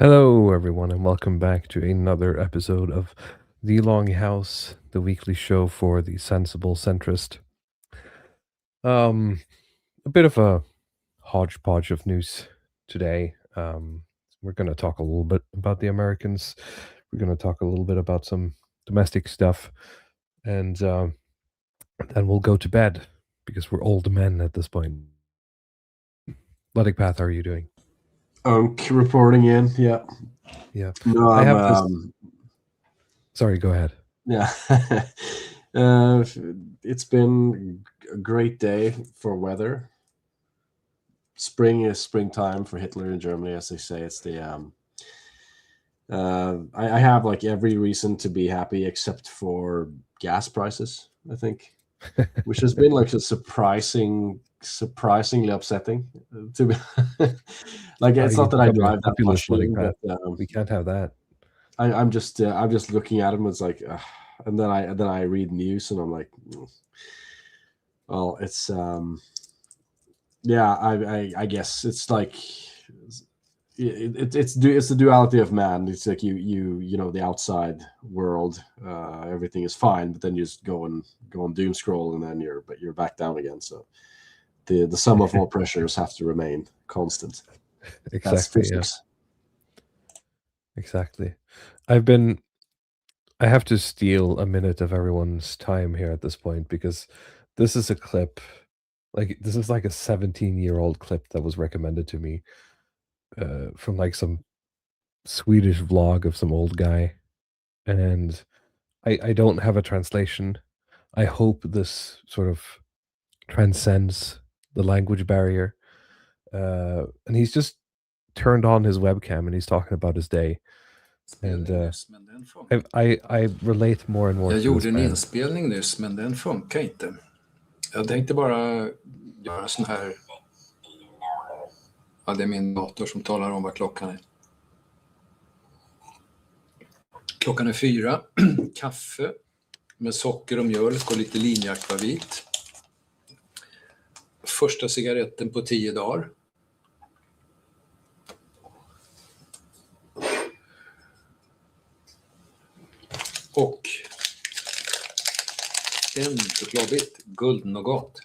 Hello, everyone, and welcome back to another episode of The Longhouse, the weekly show for the sensible centrist. A bit of a hodgepodge of news today. We're going to talk a little bit about the Americans. We're going to talk a little bit about some domestic stuff, and then we'll go to bed because we're old men at this point. Ludwig Path, how are you doing? Reporting in, yeah. Yeah, No, I I'm. have this. Sorry, go ahead. Yeah. It's been a great day for weather. Spring is springtime for Hitler in Germany, as they say. It's the. I have like every reason to be happy except for gas prices, I think, which has been like a surprisingly upsetting to me. Like it's You've not that I become a drive that populist, much Ludwig even, Path. but We can't have that. I'm just looking at him. It's like, and then I read news and I'm like, well, it's yeah. I guess it's like it's the duality of man. It's like you know the outside world, everything is fine, but then you just go and doom scroll and then you're back down again. So the sum of all pressures have to remain constant. That's Exactly, yeah. physics. Exactly. I have to steal a minute of everyone's time here at this point because this is a clip, like this is like a 17-year-old clip that was recommended to me from like some Swedish vlog of some old guy, and I don't have a translation. I hope this sort of transcends the language barrier. And he's just turned on his webcam and he's talking about his day. And I relate more and more Jag to gjorde this en man. inspelning nyss, men den funkar inte. Jag tänkte bara göra sån här... Ja, det är min dator som talar om vad klockan är. Klockan är 4. Kaffe med socker och mjölk och lite linjeakvavit. Första cigaretten på 10 dagar. Och en chokladbit, guldnougat.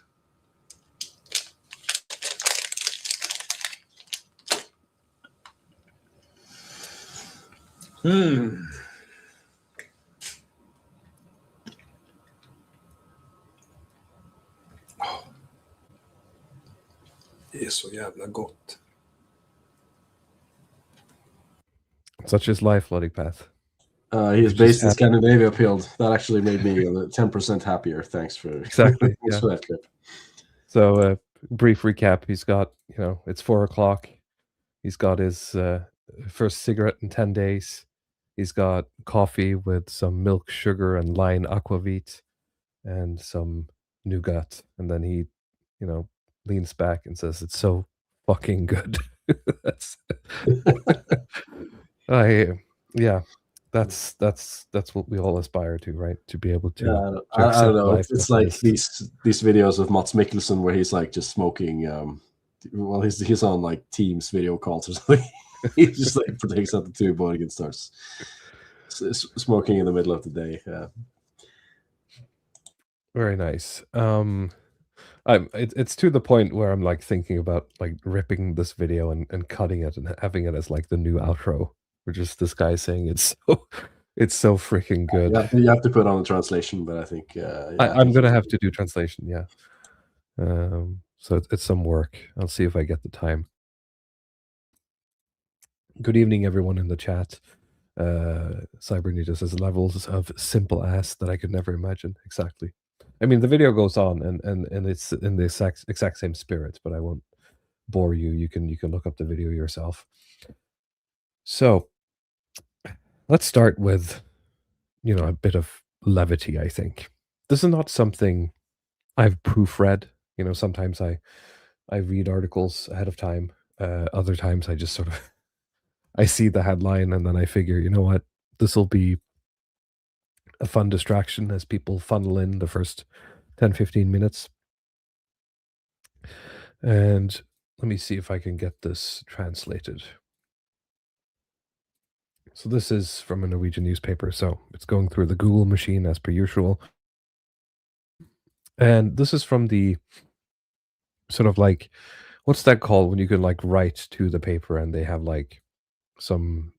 Det är så jävla gott. Such is life, Ludwig Path. He is based in Scandinavia appealed. That actually made me 10% happier. Thanks for Exactly. thanks for that clip. So, brief recap: he's got, it's 4:00. He's got his first cigarette in 10 days. He's got coffee with some milk, sugar, and line aquavit, and some nougat, and then he, leans back and says, "It's so fucking good." That's that's what we all aspire to, right? To be able to. Yeah, to I don't know. life It's as like it is. these videos of Mats Mikkelsen where he's like just smoking. Well, he's on like Teams video calls or something. He just like takes out the tube and starts smoking in the middle of the day. Yeah. Very nice. It's to the point where I'm like thinking about like ripping this video and cutting it and having it as like the new outro, or just this guy saying it's so freaking good. You have to put on a translation, but I think I'm gonna have to do translation, yeah. So it's some work. I'll see if I get the time. Good evening, everyone in the chat. Cybernita says levels of simple ass that I could never imagine. Exactly. I mean, the video goes on, and it's in the exact same spirit, but I won't bore you. You can look up the video yourself. So, let's start with, a bit of levity. I think this is not something I've proofread. Sometimes I read articles ahead of time. Other times I just sort of I see the headline and then I figure, you know what, this will be a fun distraction as people funnel in the first 10-15 minutes. And let me see if I can get this translated. So this is from a Norwegian newspaper, so it's going through the Google machine as per usual. And this is from the sort of like, what's that called when you can like write to the paper and they have like some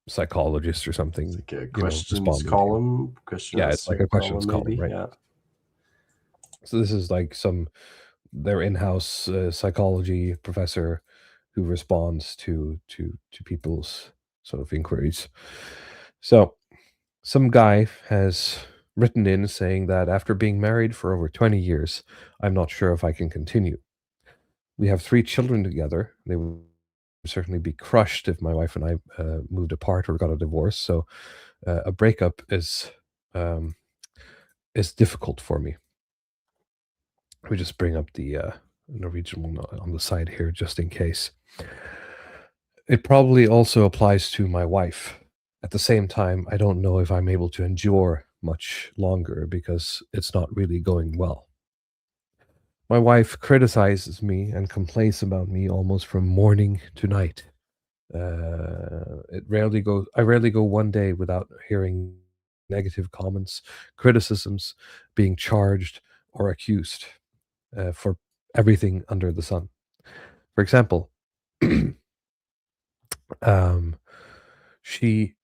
psychologist or something, Like a you know, questions responding to you. column, question Yeah, it's like answer a questions column, maybe. right? Yeah. So this is like their in-house psychology professor who responds to people's sort of inquiries. So some guy has written in saying that after being married for over 20 years, I'm not sure if I can continue. We have 3 children together. They would certainly be crushed if my wife and I moved apart or got a divorce. So a breakup um, is difficult for me. Let me just bring up the Norwegian one on the side here, just in case. It probably also applies to my wife. At the same time, I don't know if I'm able to endure much longer because it's not really going well. My wife criticizes me and complains about me almost from morning to night. I rarely go one day without hearing negative comments, criticisms, being charged or accused for everything under the sun. For example, she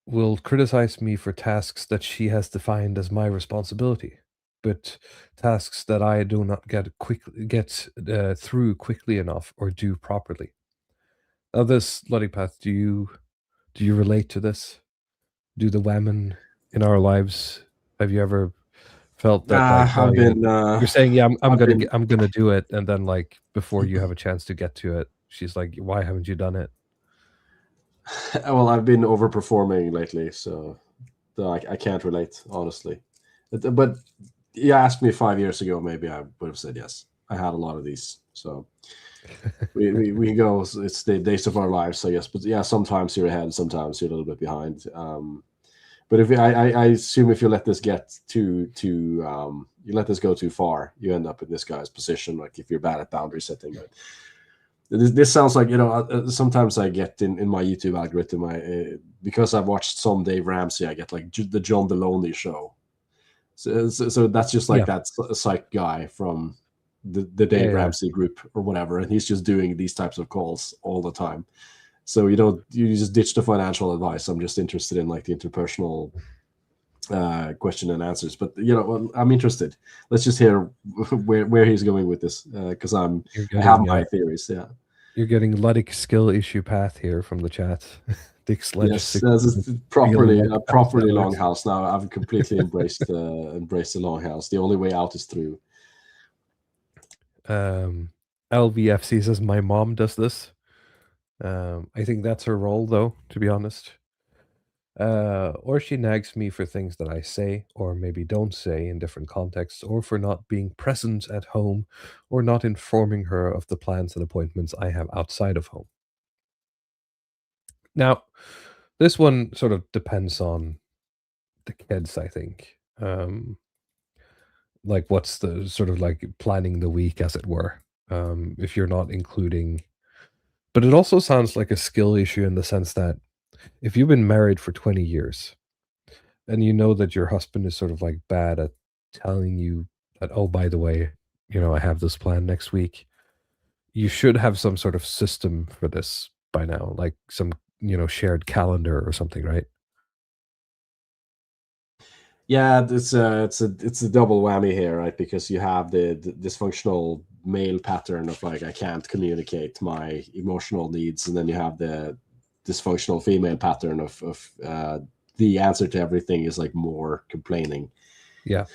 will criticize me for tasks that she has defined as my responsibility, but tasks that I do not get through quickly enough or do properly. Now, this Lodipath, do you relate to this? Do the women in our lives, have you ever felt that like, oh I've yeah, been you're saying, yeah, I've been I'm gonna do it, and then like before you have a chance to get to it, she's like, why haven't you done it? well, I've been overperforming lately, so I can't relate, honestly. But you asked me 5 years ago, maybe I would have said yes. I had a lot of these, so we go. It's the days of our lives, so yes. But yeah, sometimes you're ahead, sometimes you're a little bit behind. But if I assume if you let this get you let this go too far, you end up in this guy's position. Like if you're bad at boundary setting, right? This sounds like, sometimes I get in my YouTube algorithm, because I've watched some Dave Ramsey, I get like the John Deloney show. So that's just like Yeah, that psych guy from the Dave yeah. Ramsey group or whatever, and he's just doing these types of calls all the time. So you just ditch the financial advice. I'm just interested in like the interpersonal question and answers. But I'm interested. Let's just hear where he's going with this, because I have my theories. Yeah. You're getting Luddic skill issue path here from the chat. Dick Sledge Yes, 6 this is feeling properly like properly bestsellers. Longhouse now. I've completely embraced the Longhouse. The only way out is through. LVFC says my mom does this. I think that's her role, though, to be honest. Or she nags me for things that I say or maybe don't say in different contexts, or for not being present at home, or not informing her of the plans and appointments I have outside of home. Now, this one sort of depends on the kids, I think. Like, what's the sort of like planning the week, as it were, if you're not including. But it also sounds like a skill issue in the sense that if you've been married for 20 years and you know that your husband is sort of like bad at telling you that, oh, by the way, I have this plan next week, you should have some sort of system for this by now, like some, shared calendar or something, right? Yeah, it's a double whammy here, right? Because you have the dysfunctional male pattern of like I can't communicate my emotional needs, and then you have the dysfunctional female pattern of the answer to everything is like more complaining. Yeah.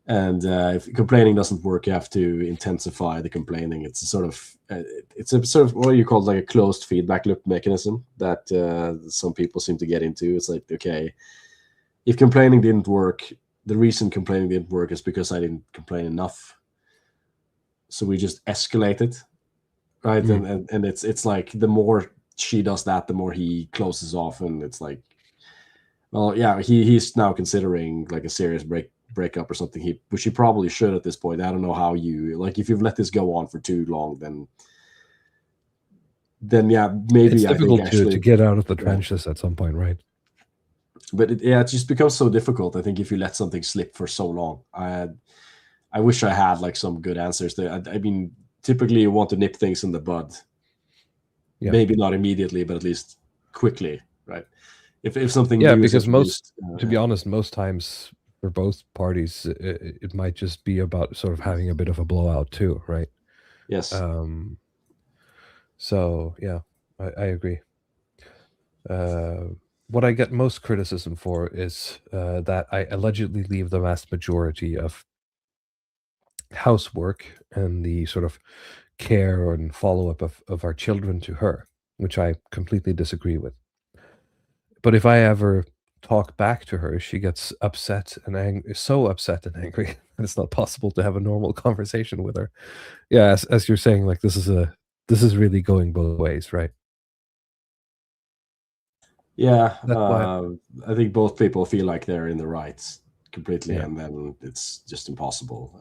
And if complaining doesn't work, you have to intensify the complaining. It's a sort of what you call like a closed feedback loop mechanism that some people seem to get into. It's like, okay, if complaining didn't work, the reason complaining didn't work is because I didn't complain enough. So we just escalate it, right? And it's like the more she does that, the more he closes off, and it's like, well, yeah, he's now considering like a serious breakup or something. Which he probably should at this point. I don't know how if you've let this go on for too long, then then maybe It's I think difficult actually to get out of the trenches at some point, right? But it just becomes so difficult. I think if you let something slip for so long, I wish I had like some good answers there. I mean, typically you want to nip things in the bud. Yeah. Maybe not immediately, but at least quickly, right? If something Yeah, new is because introduced, to be honest, most times for both parties, it might just be about sort of having a bit of a blowout too, right? yes, So yeah, I agree. What I get most criticism for is that I allegedly leave the vast majority of housework and the sort of care and follow-up of our children to her, which I completely disagree with. But if I ever talk back to her, she gets upset and angry, so upset and angry that it's not possible to have a normal conversation with her. Yeah, as you're saying, like this is really going both ways, right? yeah. That's why, I think both people feel like they're in the rights completely, yeah. and then it's just impossible.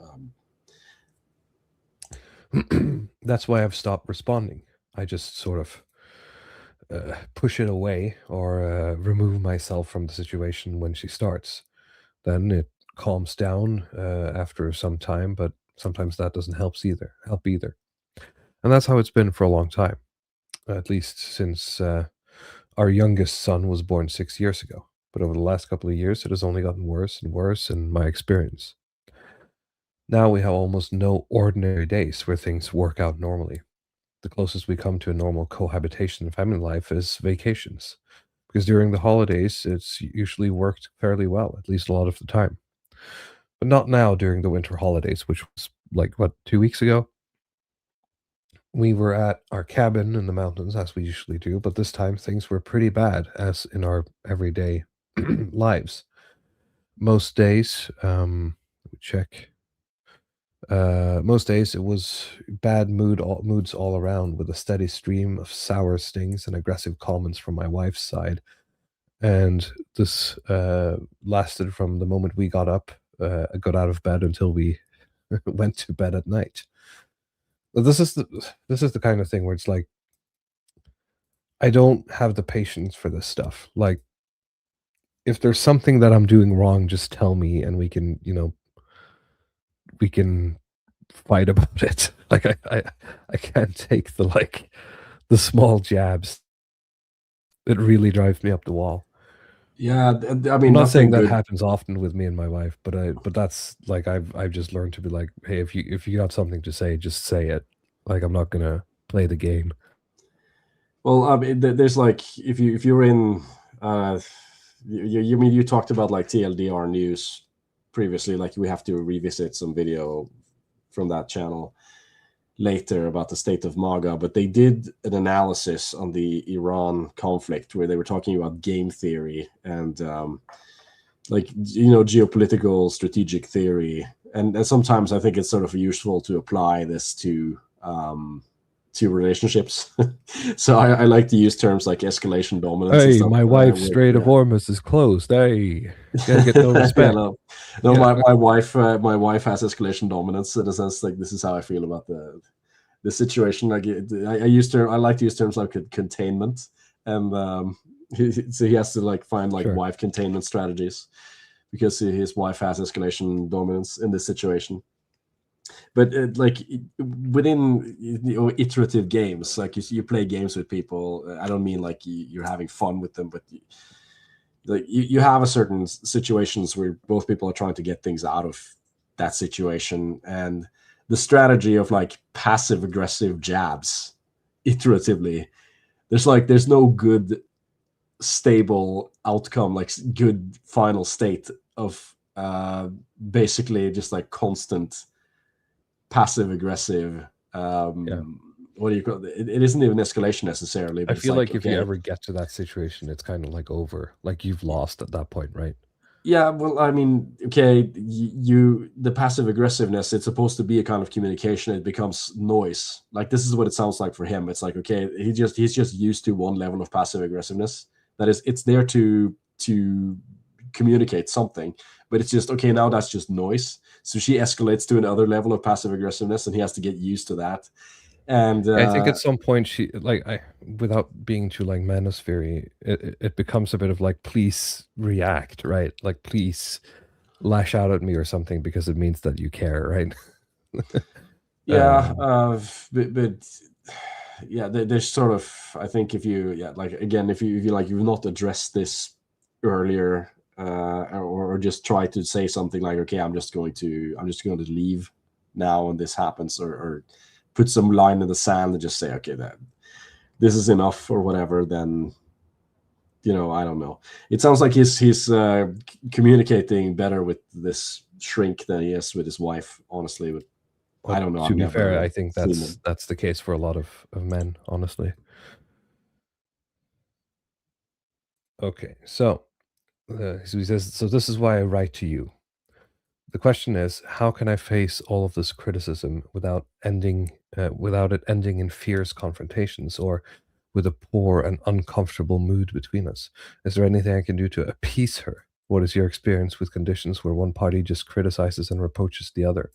That's why I've stopped responding. I just sort of push it away or remove myself from the situation when she starts. Then it calms down after some time, but sometimes that doesn't help either. And that's how it's been for a long time, at least since our youngest son was born 6 years ago. But over the last couple of years, it has only gotten worse and worse in my experience. Now we have almost no ordinary days where things work out normally. The closest we come to a normal cohabitation in family life is vacations, because during the holidays, it's usually worked fairly well, at least a lot of the time. But not now during the winter holidays, which was like, what, 2 weeks ago? We were at our cabin in the mountains, as we usually do, but this time things were pretty bad, as in our everyday lives. Most days, check. Most days it was bad moods all around, with a steady stream of sour stings and aggressive comments from my wife's side. And this lasted from the moment we got got out of bed until we went to bed at night. But this is the kind of thing where it's like, I don't have the patience for this stuff. Like, if there's something that I'm doing wrong, just tell me, and we can fight about it. Like, I can't take the small jabs. It really drives me up the wall. Yeah, I I'm mean, not saying nothing that good. happens often with me and my wife, but that's like I've just learned to be like, hey, if you got something to say, just say it. Like, I'm not gonna play the game. Well, I mean, there's like if you're in, you mean you talked about like TLDR news previously. Like we have to revisit some video from that channel later about the state of MAGA, but they did an analysis on the Iran conflict where they were talking about game theory and like geopolitical strategic theory, and sometimes I think it's sort of useful to apply this to relationships. So I like to use terms like escalation dominance and Hey, stuff. my wife's Strait of Hormuz is closed. Hey, gotta get no respect. No, Yeah. my wife has escalation dominance in a sense. Like this is how I feel about the situation. Like I like to use terms like containment, and so he has to like find like Sure. wife containment strategies because his wife has escalation dominance in this situation. But like within iterative games, like you play games with people. I don't mean like you're having fun with them, but like you have a certain situations where both people are trying to get things out of that situation, and the strategy of like passive aggressive jabs iteratively, there's no good stable outcome, like good final state of basically just like constant passive aggressive what do you call it? It isn't even escalation necessarily, but I feel like if you okay, ever get to that situation, it's kind of like over. Like, you've lost at that point, right? yeah, well, I mean, okay, the passive aggressiveness, it's supposed to be a kind of communication. It becomes noise. Like this is what it sounds like for him. It's like, okay, he's just used to one level of passive aggressiveness. That is, it's there to communicate something, but it's just okay, now that's just noise. So she escalates to another level of passive aggressiveness, and he has to get used to that. And I think at some point she without being too like manosphere, it becomes a bit of like, please react, right? Like, please lash out at me or something because it means that you care, right? yeah, but yeah, there's sort of, I think if you, yeah, like again, if you like, you've not addressed this earlier, or just try to say something like, okay, I'm just going to leave now when this happens, or put some line in the sand and just say, okay, that this is enough or whatever, then, you know, I don't know. It sounds like he's communicating better with this shrink than he is with his wife, honestly. But I don't know. To be fair, I think seen him. that's the case for a lot of men, honestly. Okay, so he says, so this is why I write to you. The question is, how can I face all of this criticism without it ending in fierce confrontations or with a poor and uncomfortable mood between us? Is there anything I can do to appease her? What is your experience with conditions where one party just criticizes and reproaches the other?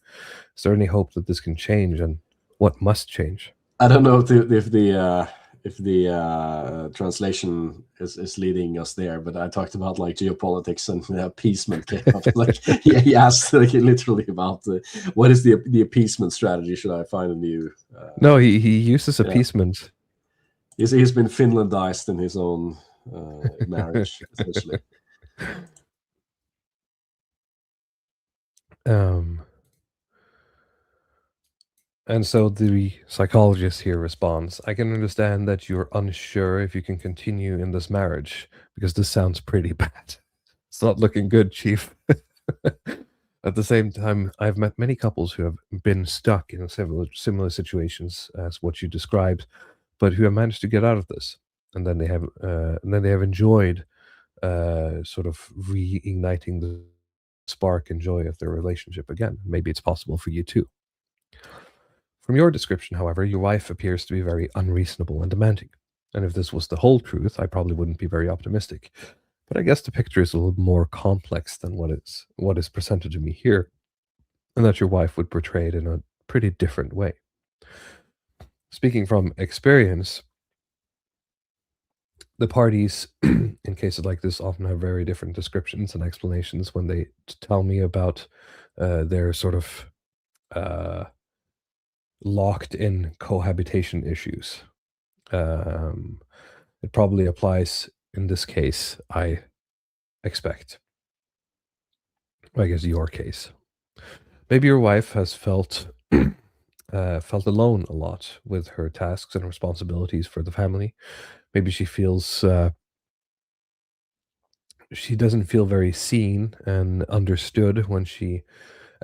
Is there any hope that this can change, and what must change? I don't know if the translation is leading us there, but I talked about like geopolitics and appeasement. Like he asked like, literally about what is the appeasement strategy? Should I find a new? No, he uses appeasement. He's been Finlandized in his own marriage, essentially. And so the psychologist here responds, I can understand that you're unsure if you can continue in this marriage because this sounds pretty bad. It's not looking good, Chief. At the same time, I've met many couples who have been stuck in similar situations as what you described, but who have managed to get out of this. And then they have enjoyed sort of reigniting the spark and joy of their relationship again. Maybe it's possible for you too. From your description, however, your wife appears to be very unreasonable and demanding. And if this was the whole truth, I probably wouldn't be very optimistic. But I guess the picture is a little more complex than what is presented to me here, and that your wife would portray it in a pretty different way. Speaking from experience, the parties in cases like this often have very different descriptions and explanations when they tell me about their sort of locked in cohabitation issues. It probably applies in this case, I expect. I guess your case. Maybe your wife has felt alone a lot with her tasks and responsibilities for the family. Maybe she feels she doesn't feel very seen and understood when she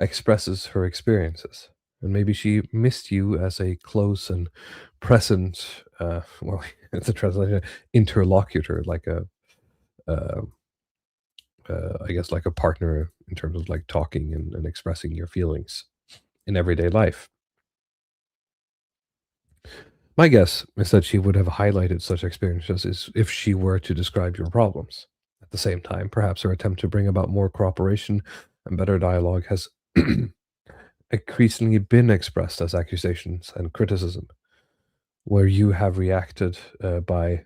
expresses her experiences. And maybe she missed you as a close and present, well, it's a translation, interlocutor, like I guess like a partner in terms of like talking and expressing your feelings in everyday life. My guess is that she would have highlighted such experiences if she were to describe your problems. At the same time, perhaps her attempt to bring about more cooperation and better dialogue has increasingly been expressed as accusations and criticism, where you have reacted by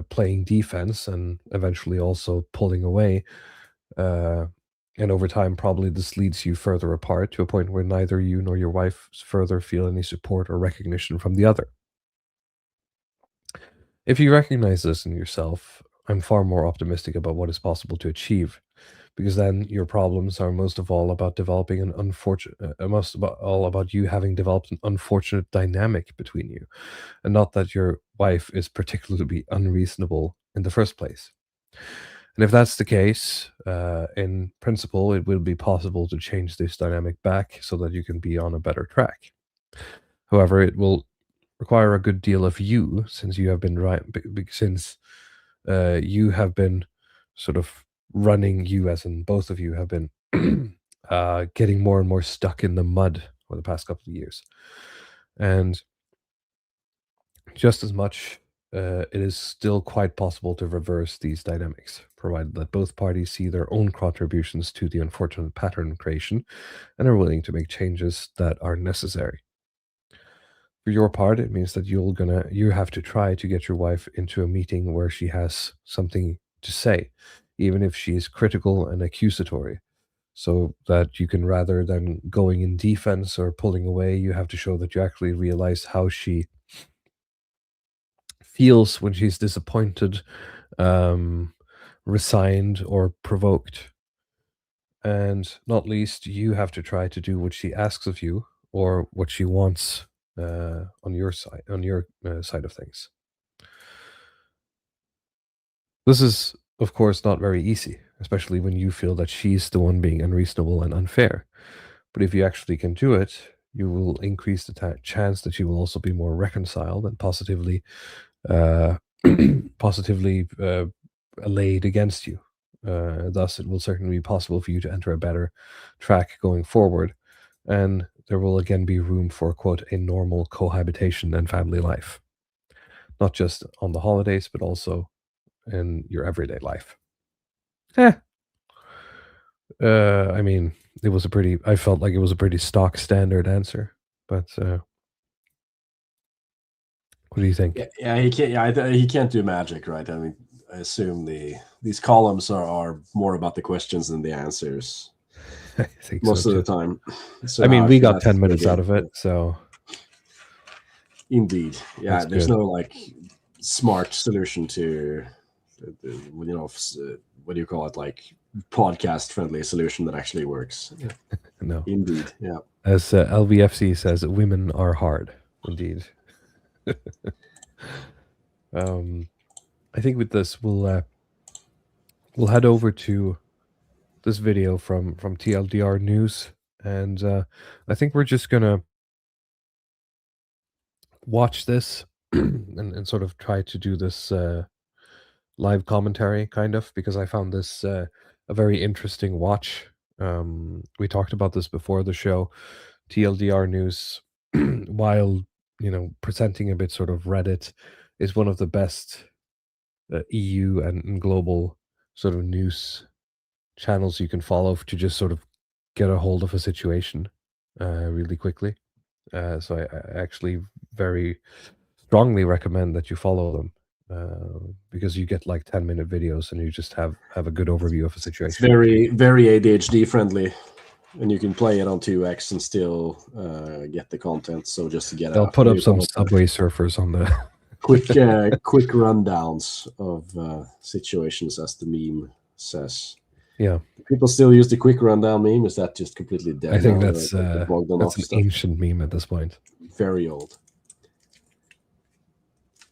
playing defense and eventually also pulling away. And over time, probably this leads you further apart to a point where neither you nor your wife further feel any support or recognition from the other. If you recognize this in yourself, I'm far more optimistic about what is possible to achieve, because then your problems are most of all about developing an most of all about you having developed an unfortunate dynamic between you, and not that your wife is particularly unreasonable in the first place. And if that's the case, in principle, it will be possible to change this dynamic back so that you can be on a better track. However, it will require a good deal of you, since you have been you have been sort of running, you as in both of you have been getting more and more stuck in the mud for the past couple of years. And just as much, it is still quite possible to reverse these dynamics, provided that both parties see their own contributions to the unfortunate pattern creation and are willing to make changes that are necessary. For your part, it means that you have to try to get your wife into a meeting where she has something to say, even if she is critical and accusatory. So that you can, rather than going in defense or pulling away, you have to show that you actually realize how she feels when she's disappointed, resigned, or provoked. And not least, you have to try to do what she asks of you or what she wants on your side of things. This is, of course, not very easy, especially when you feel that she's the one being unreasonable and unfair. But if you actually can do it, you will increase the chance that you will also be more reconciled and positively allayed against you. Thus, it will certainly be possible for you to enter a better track going forward, and there will again be room for, quote, a normal cohabitation and family life, not just on the holidays, but also in your everyday life. I mean, I felt like it was a pretty stock standard answer, but what do you think? Yeah, he can't. Yeah, he can't do magic, right? I mean, I assume these columns are more about the questions than the answers. I think most so of too. the time. So I mean, we got that's 10 minutes good. out of it, so Indeed, yeah. That's There's good. no like smart solution to, what do you call it? Like podcast friendly solution that actually works. Yeah. No. Indeed, yeah. As LVFC says, women are hard, indeed. I think with this, we'll head over to this video from TLDR News, and I think we're just gonna watch this and sort of try to do this live commentary, kind of, because I found this a very interesting watch. We talked about this before the show. TLDR News, while presenting a bit sort of Reddit, is one of the best EU and global sort of news channels you can follow to just sort of get a hold of a situation really quickly. So I actually very strongly recommend that you follow them, because you get like 10-minute videos and you just have a good overview of a situation. It's very, very ADHD friendly, and you can play it on 2x and still get the content. So just to get They'll put up some Subway Surfers on the quick rundowns of situations, as the meme says. Yeah. People still use the quick rundown meme. Is that just completely dead? I think now? that's an ancient meme at this point. Very old.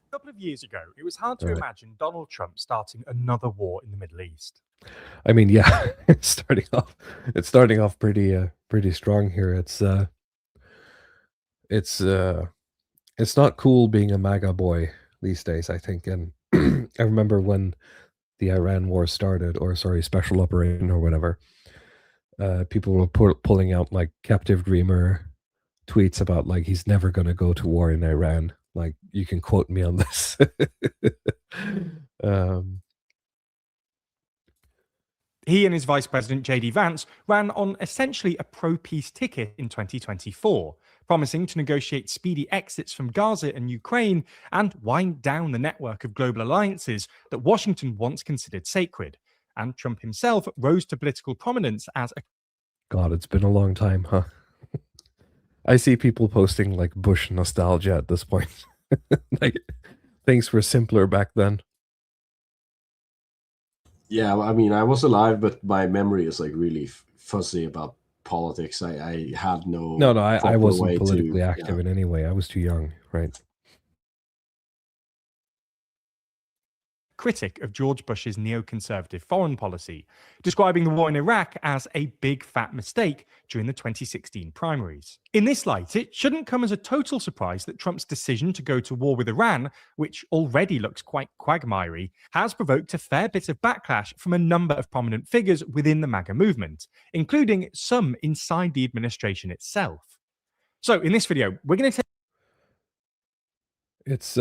A couple of years ago, it was hard to imagine Donald Trump starting another war in the Middle East. I mean, yeah, it's starting off pretty strong here. It's not cool being a MAGA boy these days, I think. And I remember when the Iran war started, or special operation or whatever, people were pulling out like captive dreamer tweets about like he's never going to go to war in Iran. Like, you can quote me on this. He and his vice president, J.D. Vance, ran on essentially a pro-peace ticket in 2024, promising to negotiate speedy exits from Gaza and Ukraine and wind down the network of global alliances that Washington once considered sacred. And Trump himself rose to political prominence as a... God, it's been a long time, huh? I see people posting like Bush nostalgia at this point. Like, things were simpler back then. Yeah, I mean, I was alive, but my memory is like really fuzzy about politics. I had no... No, I wasn't politically active in any way. I was too young, right? Critic of George Bush's neoconservative foreign policy, describing the war in Iraq as a big fat mistake during the 2016 primaries. In this light, it shouldn't come as a total surprise that Trump's decision to go to war with Iran, which already looks quite quagmiry, has provoked a fair bit of backlash from a number of prominent figures within the MAGA movement, including some inside the administration itself. So in this video, we're going to take... It's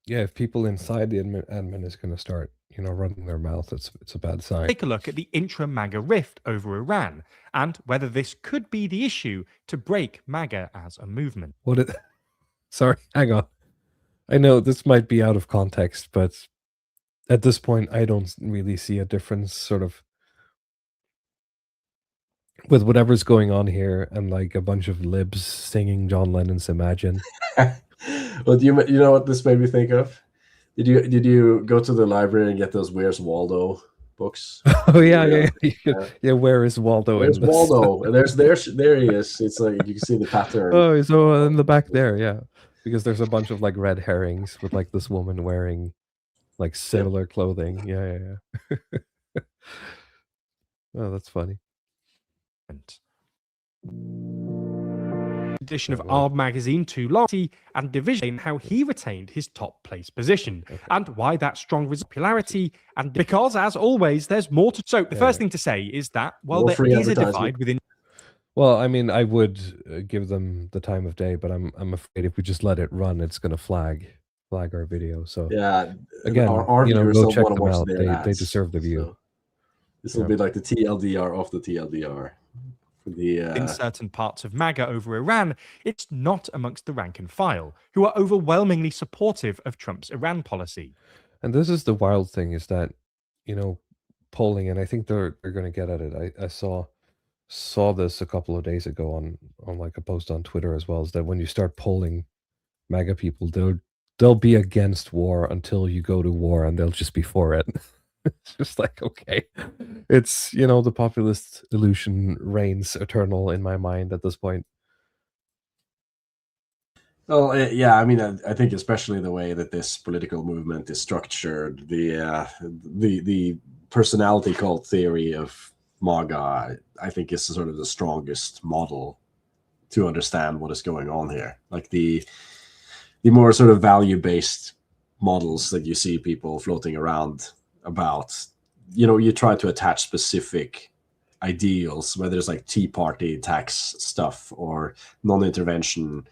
yeah, if people inside the admin is going to start, running their mouth, it's a bad sign. Take a look at the intra-MAGA rift over Iran and whether this could be the issue to break MAGA as a movement. Sorry, hang on. I know this might be out of context, but at this point, I don't really see a difference, sort of, with whatever's going on here and like a bunch of libs singing John Lennon's Imagine. Well, you know what this made me think of? Did you go to the library and get those Where's Waldo books? Oh yeah. Yeah, where is Waldo Where's in this? Waldo? And there he is. It's like you can see the pattern. Oh, so in the back there, yeah. Because there's a bunch of like red herrings with like this woman wearing like similar clothing. Yeah. Oh, that's funny. Edition of Arb magazine to loyalty and division, how he retained his top place position and why that strong popularity, and because as always there's more to. So the first thing to say is that while More there free is a advertisement. divide within. Well, I mean, I would give them the time of day, but I'm afraid if we just let it run, it's going to flag our video. So Yeah, again, our viewers go don't check want to them watch out. their They ads, deserve the view. so this will be like the TLDR of the TLDR. In certain parts of MAGA over Iran, it's not amongst the rank and file, who are overwhelmingly supportive of Trump's Iran policy. And this is the wild thing, is that, polling, and I think they're going to get at it. I saw this a couple of days ago on like a post on Twitter as well, is that when you start polling MAGA people, they'll be against war until you go to war, and they'll just be for it. It's just like, okay, it's, the populist illusion reigns eternal in my mind at this point. Well, yeah, I mean, I think especially the way that this political movement is structured, the personality cult theory of MAGA, I think, is sort of the strongest model to understand what is going on here. Like the more sort of value-based models that you see people floating around about, you try to attach specific ideals, whether it's like Tea Party tax stuff or non-intervention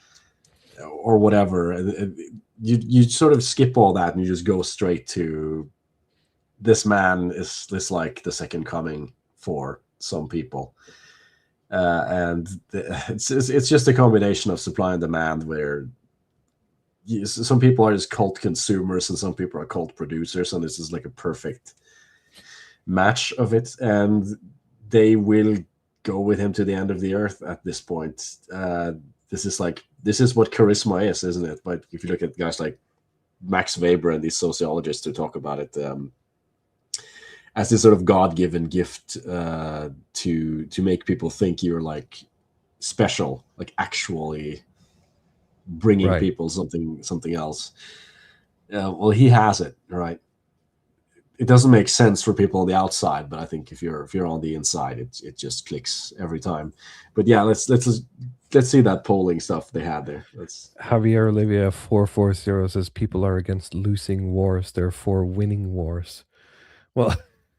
or whatever. You sort of skip all that and you just go straight to this man is like the second coming for some people. And it's just a combination of supply and demand, where some people are just cult consumers and some people are cult producers, and this is like a perfect match of it. And they will go with him to the end of the earth at this point. This is what charisma is, isn't it? But if you look at guys like Max Weber and these sociologists who talk about it as this sort of God-given gift to make people think you're like special, like actually bringing people something else. Well, he has it, right? It doesn't make sense for people on the outside, but I think if you're on the inside, it just clicks every time. But yeah, let's see that polling stuff they had there. Javier Olivia 440 says people are against losing wars, they're for winning wars. Well,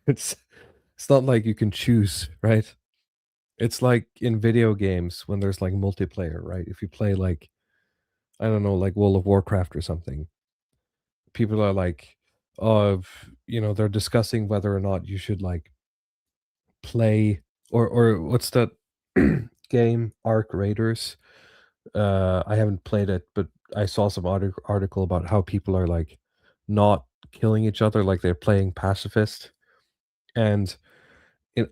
it's not like you can choose, right? It's like in video games when there's like multiplayer, right? If you play like, I don't know, like World of Warcraft or something, people are like, they're discussing whether or not you should like play or what's that game, Arc Raiders. I haven't played it, but I saw some article about how people are like not killing each other, like they're playing pacifist. And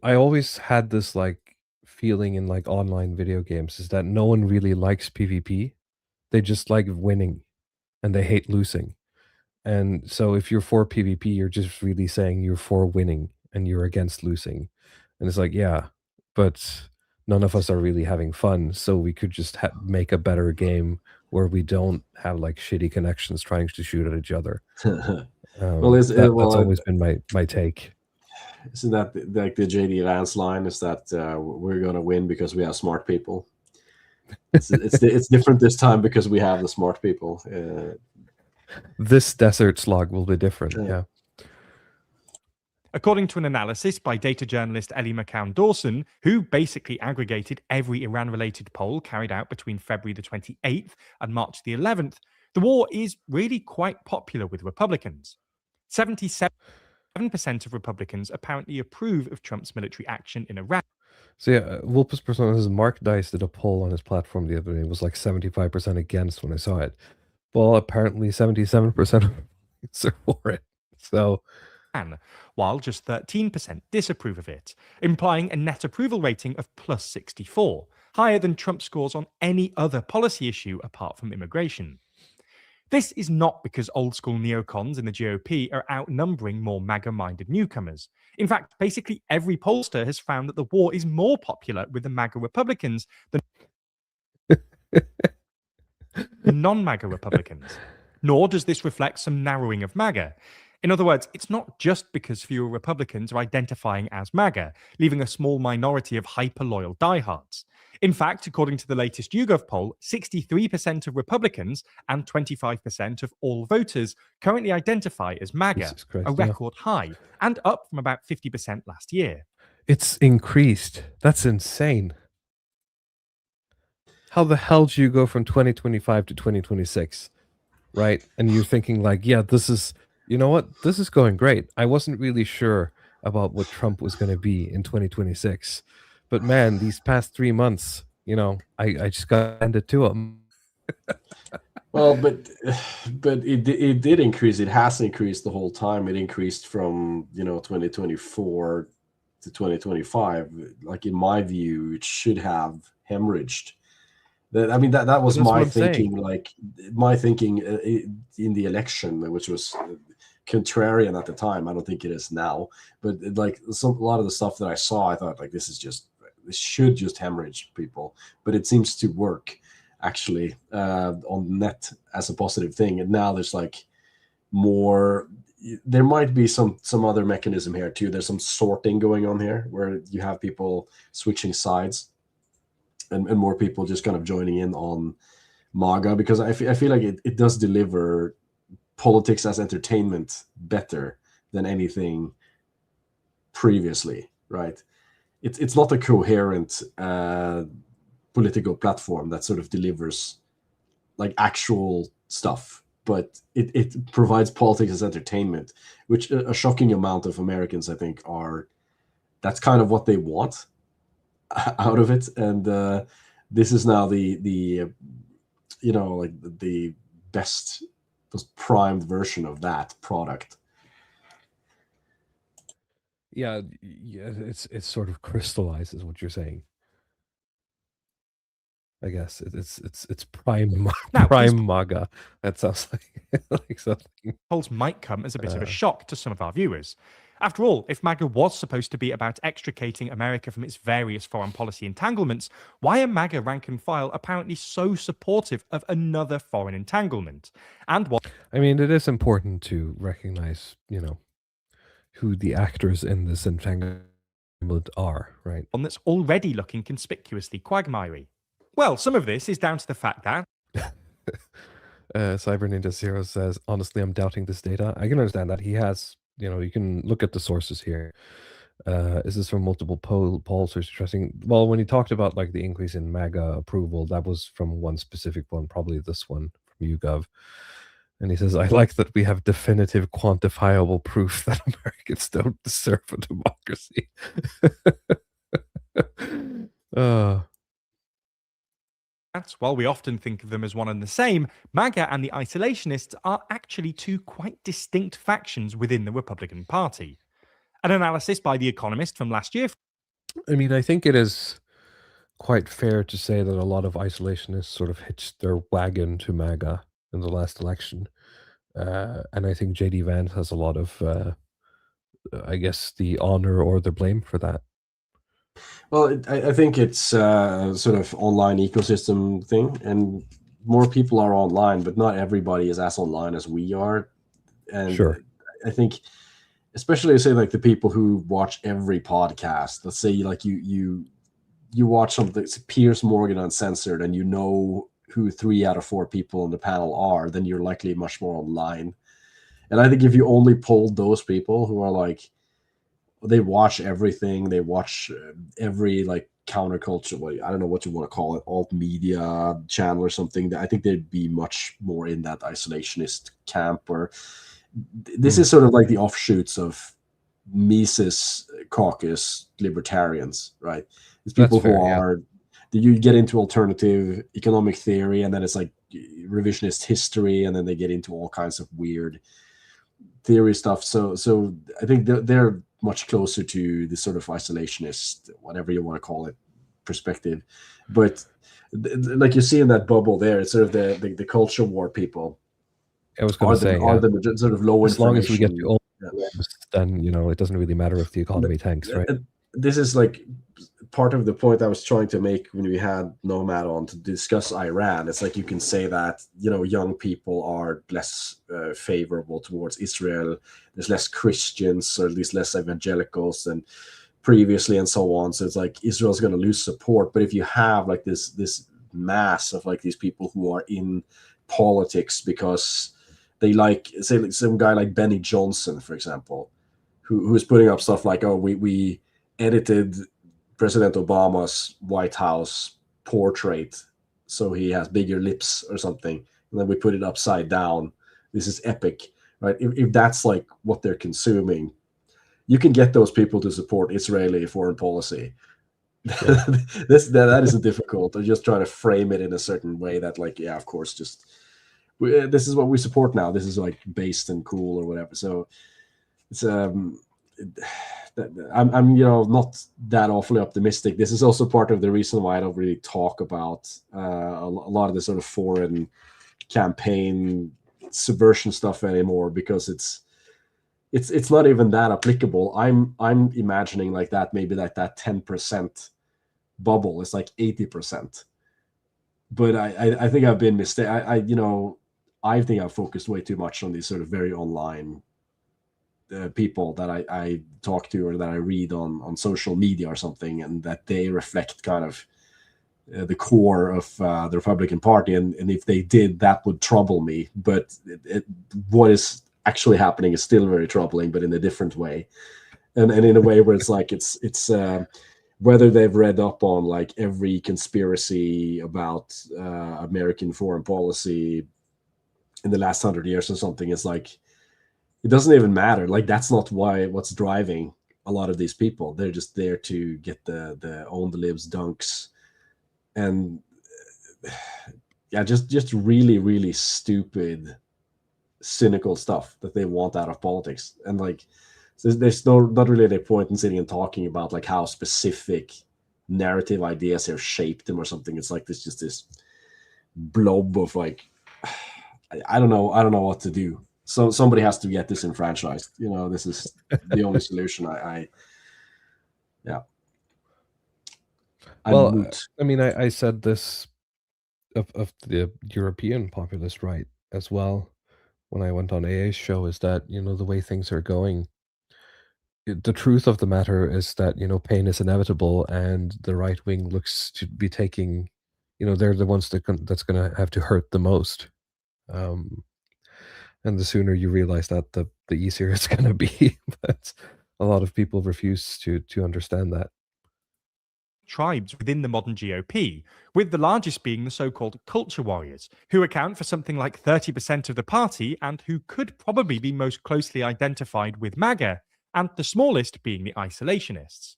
I always had this like feeling in like online video games, is that no one really likes PvP. They just like winning and they hate losing. And so if you're for PvP, you're just really saying you're for winning and you're against losing. And it's like, yeah, but none of us are really having fun. So we could just make a better game where we don't have like shitty connections trying to shoot at each other. That's always been my take. Isn't that like the JD Vance line? Is that we're gonna win because we have smart people? It's different this time because we have the smart people. This desert slog will be different. Yeah. According to an analysis by data journalist Ellie McCown-Dawson, who basically aggregated every Iran-related poll carried out between February the 28th and March the 11th, the war is really quite popular with Republicans. 77% of Republicans apparently approve of Trump's military action in Iran. So yeah, Vulpus Persona says Mark Dice did a poll on his platform the other day. It was like 75% against when I saw it. Well, apparently 77% are for it. So while just 13% disapprove of it, implying a net approval rating of plus 64, higher than Trump scores on any other policy issue apart from immigration. This is not because old school neocons in the GOP are outnumbering more MAGA-minded newcomers. In fact, basically every pollster has found that the war is more popular with the MAGA Republicans than non-MAGA Republicans. Nor does this reflect some narrowing of MAGA. In other words, it's not just because fewer Republicans are identifying as MAGA, leaving a small minority of hyper-loyal diehards. In fact, according to the latest YouGov poll, 63% of Republicans and 25% of all voters currently identify as MAGA, Jesus Christ, a record high, and up from about 50% last year. It's increased. That's insane. How the hell do you go from 2025 to 2026, right? And you're thinking like, yeah, this is, you know what? This is going great. I wasn't really sure about what Trump was going to be in 2026. But man, these past 3 months, you know, I just got handed to him. Well, but it did increase. It has increased the whole time. It increased from 2024 to 2025. Like in my view, it should have hemorrhaged. I mean that was That's what my I'm saying. thinking. Like my thinking in the election, which was contrarian at the time. I don't think it is now. But like a lot of the stuff that I saw, I thought like this should just hemorrhage people. But it seems to work actually on net as a positive thing. And now there's like more. There might be some other mechanism here too. There's some sorting going on here where you have people switching sides. And more people just kind of joining in on MAGA, because I feel like it does deliver politics as entertainment better than anything previously, right? It's not a coherent political platform that sort of delivers like actual stuff, but it provides politics as entertainment, which a shocking amount of Americans, I think, that's kind of what they want out of it. And this is now the best, most primed version of that product. Yeah, it's sort of crystallizes what you're saying. I guess it's prime Now, prime MAGA. That sounds like something. Polls might come as a bit of a shock to some of our viewers. After all, if MAGA was supposed to be about extricating America from its various foreign policy entanglements, why are MAGA rank and file apparently so supportive of another foreign entanglement? And what? I mean, it is important to recognize, who the actors in this entanglement are, right? One that's already looking conspicuously quagmiry. Well, some of this is down to the fact that Cyber Ninja Zero says, honestly, I'm doubting this data. I can understand that. He has, you can look at the sources here. Is this from multiple polls or trusting? Well, when he talked about like the increase in MAGA approval, that was from one specific one, probably this one from YouGov. And he says, I like that we have definitive, quantifiable proof that Americans don't deserve a democracy. While we often think of them as one and the same, MAGA and the isolationists are actually two quite distinct factions within the Republican Party. An analysis by The Economist from last year. I mean, I think it is quite fair to say that a lot of isolationists sort of hitched their wagon to MAGA in the last election. And I think J.D. Vance has a lot of, I guess, the honor or the blame for that. Well, I think it's a sort of online ecosystem thing, and more people are online, but not everybody is as online as we are. And sure. I think, especially say like the people who watch every podcast, let's say like you watch something that's Piers Morgan Uncensored, and you know who 3 out of 4 people on the panel are, then you're likely much more online. And I think if you only polled those people who are like, they watch everything, they watch every like counterculture, I don't know what you want to call it, alt media channel or something, I think they'd be much more in that isolationist camp. Or this is sort of like the offshoots of Mises caucus libertarians, right? It's people That's fair, who yeah. are, you get into alternative economic theory, and then it's like revisionist history, and then they get into all kinds of weird theory stuff. So I think they're much closer to the sort of isolationist, whatever you want to call it, perspective. But like you see in that bubble there, it's sort of the culture war people I was going are to say, the sort of low as long as we get information. to all Yeah. then, you know, it doesn't really matter if the economy tanks, right? This is like part of the point I was trying to make when we had Nomad on to discuss Iran. It's like you can say that, you know, young people are less favorable towards Israel. There's less Christians, or at least less evangelicals than previously, and so on. So it's like Israel's going to lose support. But if you have like this mass of like these people who are in politics because they like, say, like some guy like Benny Johnson, for example, who is putting up stuff like, oh, we edited President Obama's White House portrait so he has bigger lips or something, and then we put it upside down. This is epic, right? If that's like what they're consuming, you can get those people to support Israeli foreign policy. Yeah. that isn't difficult. They're just trying to frame it in a certain way that, like, yeah, of course, just this is what we support now. This is like based and cool or whatever. So it's I'm you know, not that awfully optimistic. This is also part of the reason why I don't really talk about a lot of the sort of foreign campaign subversion stuff anymore, because it's not even that applicable. I'm imagining like that, maybe like that 10% bubble is like 80%. But I think I've been mistaken. I think I've focused way too much on these sort of very online people that I talk to or that I read on social media or something, and that they reflect kind of the core of the Republican Party. And if they did, that would trouble me. But what is actually happening is still very troubling, but in a different way. And in a way where it's like, it's whether they've read up on like every conspiracy about American foreign policy in the last 100 years or something, it's like, it doesn't even matter. Like, that's not what's driving a lot of these people. They're just there to get the own the libs dunks, and yeah, just really, really stupid, cynical stuff that they want out of politics. And like, there's not really any point in sitting and talking about like how specific narrative ideas have shaped them or something. It's like this blob of like, I don't know what to do. So somebody has to get disenfranchised. You know, this is the only solution. Yeah. Well, I mean, I said this of the European populist right as well when I went on AA's show, is that, you know, the way things are going, the truth of the matter is that, you know, pain is inevitable, and the right wing looks to be taking, you know, they're the ones that's going to have to hurt the most. And the sooner you realize that, the easier it's going to be. But a lot of people refuse to understand that. Tribes within the modern GOP, with the largest being the so-called culture warriors, who account for something like 30% of the party and who could probably be most closely identified with MAGA, and the smallest being the isolationists.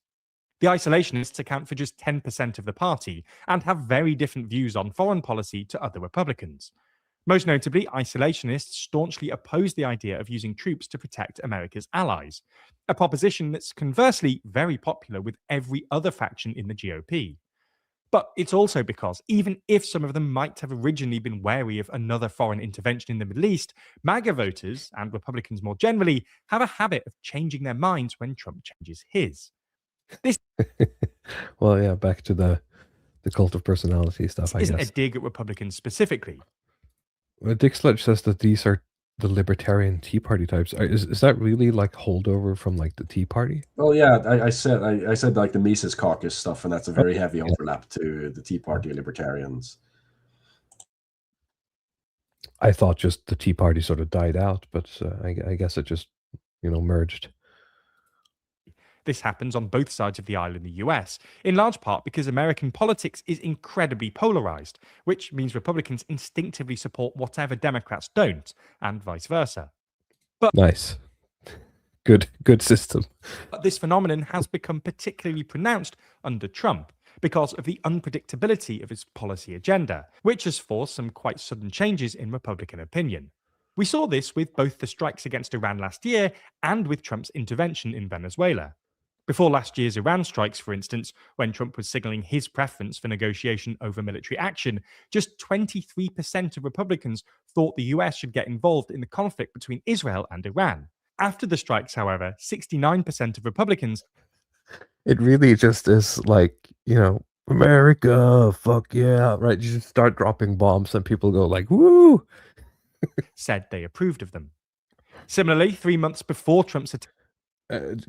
The isolationists account for just 10% of the party and have very different views on foreign policy to other Republicans. Most notably, isolationists staunchly oppose the idea of using troops to protect America's allies, a proposition that's conversely very popular with every other faction in the GOP. But it's also because, even if some of them might have originally been wary of another foreign intervention in the Middle East, MAGA voters, and Republicans more generally, have a habit of changing their minds when Trump changes his. This well, yeah, back to the cult of personality stuff, I isn't guess. a dig at Republicans specifically. Dick Sledge says that these are the libertarian Tea Party types. Is that really like holdover from like the Tea Party? Oh yeah, I said like the Mises Caucus stuff, and that's a very heavy overlap to the Tea Party libertarians. I thought just the Tea Party sort of died out, but I guess it just, you know, merged. This happens on both sides of the aisle in the US, in large part because American politics is incredibly polarized, which means Republicans instinctively support whatever Democrats don't, and vice versa. But nice. Good system. But this phenomenon has become particularly pronounced under Trump because of the unpredictability of his policy agenda, which has forced some quite sudden changes in Republican opinion. We saw this with both the strikes against Iran last year and with Trump's intervention in Venezuela. Before last year's Iran strikes, for instance, when Trump was signaling his preference for negotiation over military action, just 23% of Republicans thought the US should get involved in the conflict between Israel and Iran. After the strikes, however, 69% of Republicans It really just is like, America, fuck yeah, right? You just start dropping bombs and people go like, woo! said they approved of them. Similarly, 3 months before Trump's attack,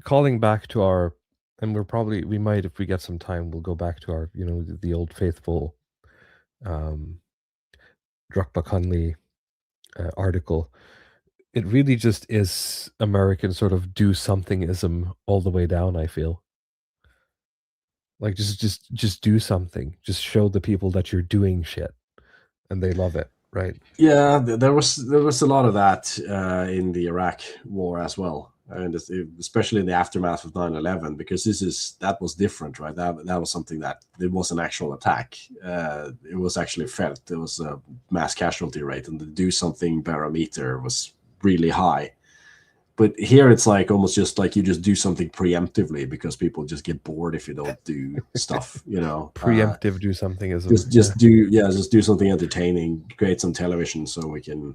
Calling back to our, and we might, if we get some time, we'll go back to our, the old faithful Druckbach Hunley article. It really just is American sort of do something-ism all the way down, I feel. Like just do something. Just show the people that you're doing shit, and they love it, right? Yeah, there was a lot of that in the Iraq war as well, and especially in the aftermath of 9/11, because that was different, right? That was something that it was an actual attack. It was actually felt. There was a mass casualty rate, and the do something barometer was really high. But here it's like almost just like you just do something preemptively because people just get bored if you don't do stuff, Preemptive do something is just do something entertaining, create some television so we can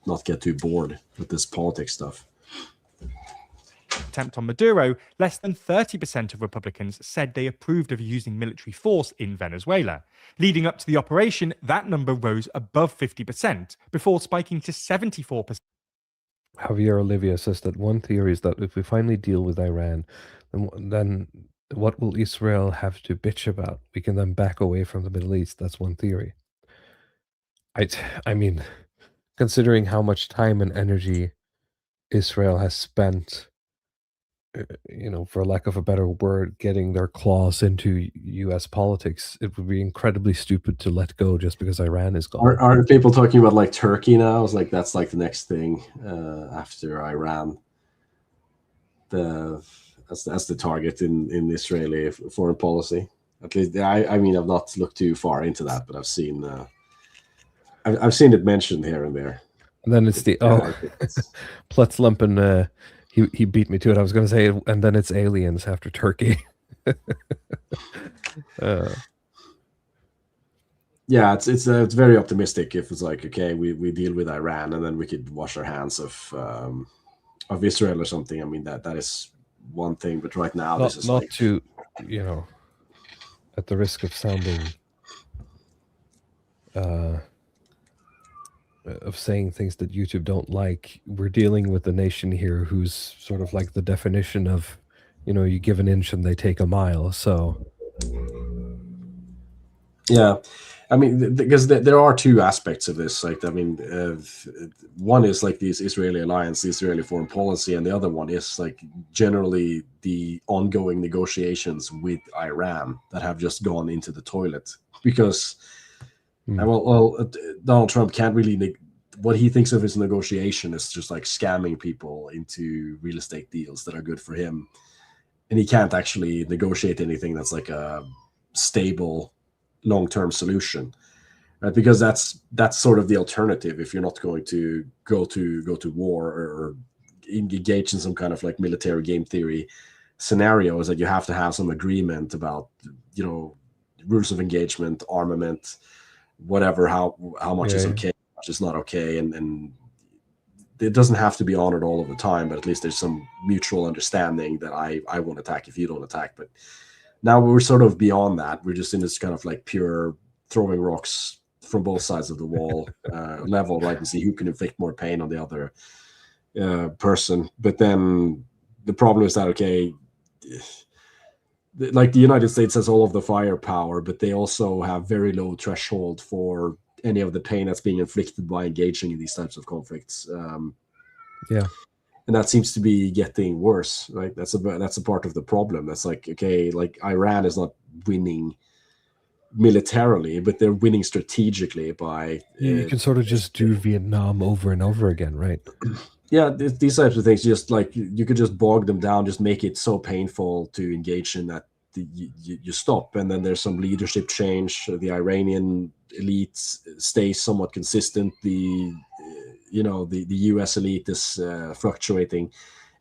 not get too bored with this politics stuff. Attempt on Maduro, less than 30% of Republicans said they approved of using military force in Venezuela. Leading up to the operation, that number rose above 50% before spiking to 74%. Javier Olivia says that one theory is that if we finally deal with Iran, then what will Israel have to bitch about? We can then back away from the Middle East. That's one theory. I mean, considering how much time and energy Israel has spent, for lack of a better word, getting their claws into U.S. politics, it would be incredibly stupid to let go just because Iran is gone. Aren't people talking about like Turkey now? It's like that's like the next thing after Iran. As the target in Israeli foreign policy. At least, I mean, I've not looked too far into that, but I've seen it mentioned here and there. And then it's Plutzlumpen. He beat me to it. I was going to say, and then it's aliens after Turkey. Yeah, it's very optimistic. If it's like, okay, we deal with Iran, and then we could wash our hands of Israel or something. I mean, that is one thing, but right now this is not like... to, at the risk of sounding of saying things that YouTube don't like, we're dealing with a nation here who's sort of like the definition of, you give an inch and they take a mile. So yeah, I mean, because there are two aspects of this. Like, I mean, one is like this Israeli alliance, the Israeli foreign policy, and the other one is like generally the ongoing negotiations with Iran that have just gone into the toilet because, Donald Trump can't really. What he thinks of as negotiation is just like scamming people into real estate deals that are good for him, and he can't actually negotiate anything that's like a stable long-term solution, right? Because that's sort of the alternative if you're not going to go to war or engage in some kind of like military game theory scenario, is that you have to have some agreement about rules of engagement, armament, whatever, how much is okay, how much is not okay, and it doesn't have to be honored all of the time, but at least there's some mutual understanding that I won't attack if you don't attack. But now we're sort of beyond that. We're just in this kind of like pure throwing rocks from both sides of the wall level, right? And see who can inflict more pain on the other person. But then the problem is that, okay, like the United States has all of the firepower, but they also have very low threshold for any of the pain that's being inflicted by engaging in these types of conflicts. Yeah. And that seems to be getting worse, right? That's a part of the problem. That's like, okay, like Iran is not winning militarily, but they're winning strategically by... you can sort of just do Vietnam over and over again, right? Yeah, these types of things, just like you could just bog them down, just make it so painful to engage in that you stop. And then there's some leadership change. The Iranian elite stays somewhat consistent. The US elite is fluctuating,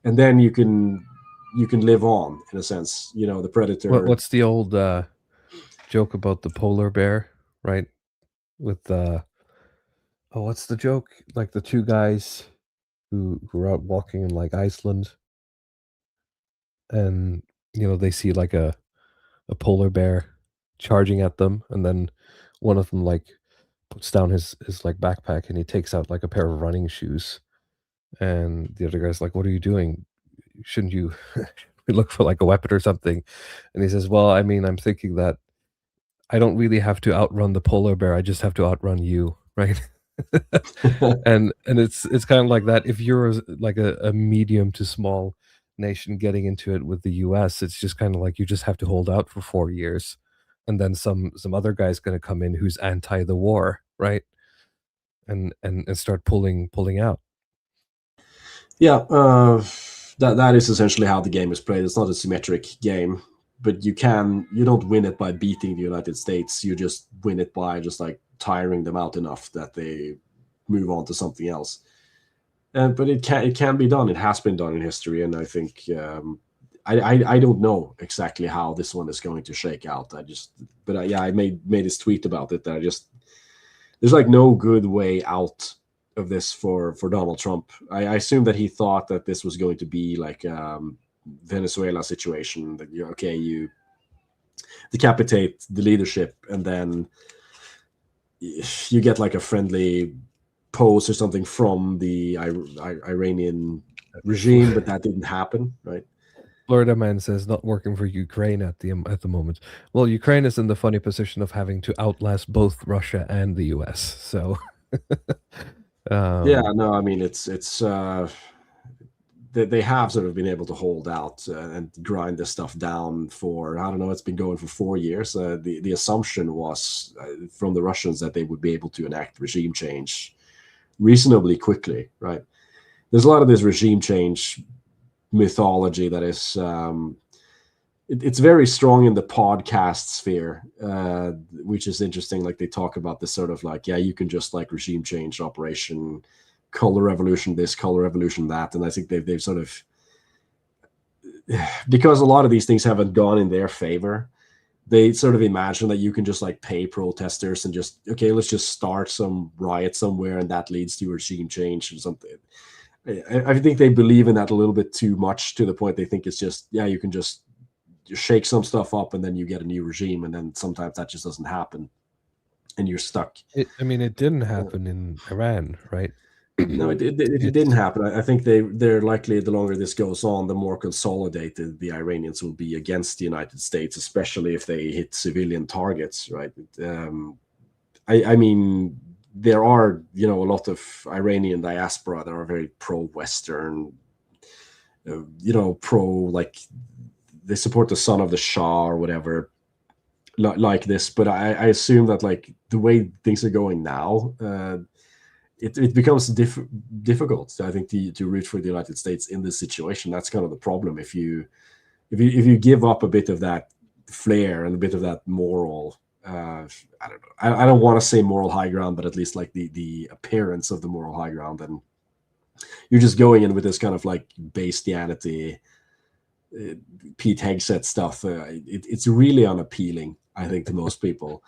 and then you can live on in a sense. The predator. What's the old joke about the polar bear, right? With what's the joke? Like the two guys who are out walking in like Iceland, and they see like a polar bear charging at them, and then one of them like puts down his like backpack, and he takes out like a pair of running shoes, and the other guy's like, "What are you doing? Shouldn't you look for like a weapon or something?" And he says, "Well, I mean, I'm thinking that I don't really have to outrun the polar bear. I just have to outrun you, right?" and it's kind of like that. If you're like a medium to small nation getting into it with the US, it's just kind of like you just have to hold out for 4 years, and then some other guy's going to come in who's anti the war, right? And start pulling out. Yeah, that is essentially how the game is played. It's not a symmetric game, but you don't win it by beating the United States. You just win it by just like tiring them out enough that they move on to something else. But it can be done. It has been done in history, and I think I don't know exactly how this one is going to shake out. I made this tweet about it. That there's like no good way out of this for Donald Trump. I assume that he thought that this was going to be like Venezuela situation, that you decapitate the leadership and then you get like a friendly pose or something from the Iranian regime, but that didn't happen, right? Florida Man says not working for Ukraine at the moment. Well, Ukraine is in the funny position of having to outlast both Russia and the US. So yeah, no, I mean it's they have sort of been able to hold out and grind this stuff down for, I don't know, it's been going for 4 years. The assumption was from the Russians that they would be able to enact regime change reasonably quickly, right? There's a lot of this regime change mythology that is it's very strong in the podcast sphere, which is interesting. Like they talk about this sort of like, yeah, you can just like regime change operation, color revolution this, color revolution that. And I think they've sort of, because a lot of these things haven't gone in their favor, they sort of imagine that you can just like pay protesters and just, okay, let's just start some riot somewhere and that leads to regime change or something. I think they believe in that a little bit too much, to the point they think it's just, yeah, you can just shake some stuff up and then you get a new regime, and then sometimes that just doesn't happen and you're stuck. it didn't happen in Iran, right? No, it didn't happen. I think they're likely, the longer this goes on, the more consolidated the Iranians will be against the United States, especially if they hit civilian targets, right? I mean, there are, a lot of Iranian diaspora that are very pro-Western, pro, like, they support the son of the Shah or whatever, like this. But I assume that, like, the way things are going now, it becomes difficult, I think, to root for the United States in this situation. That's kind of the problem. If you give up a bit of that flair and a bit of that moral, I don't know, I don't want to say moral high ground, but at least like the appearance of the moral high ground, and you're just going in with this kind of like bestiality, Pete Hegseth stuff. It's really unappealing, I think, to most people.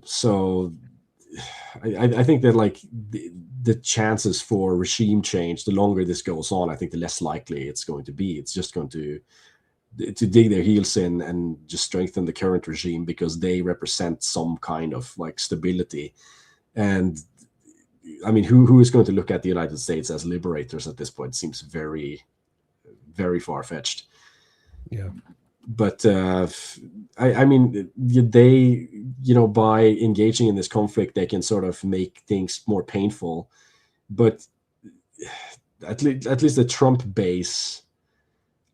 So I think that, like, the chances for regime change, the longer this goes on, I think the less likely it's going to be. It's just going to dig their heels in and just strengthen the current regime, because they represent some kind of like stability. And I mean, who is going to look at the United States as liberators at this point? Seems very, very far-fetched. Yeah. But I mean, they, by engaging in this conflict, they can sort of make things more painful. But at least the Trump base,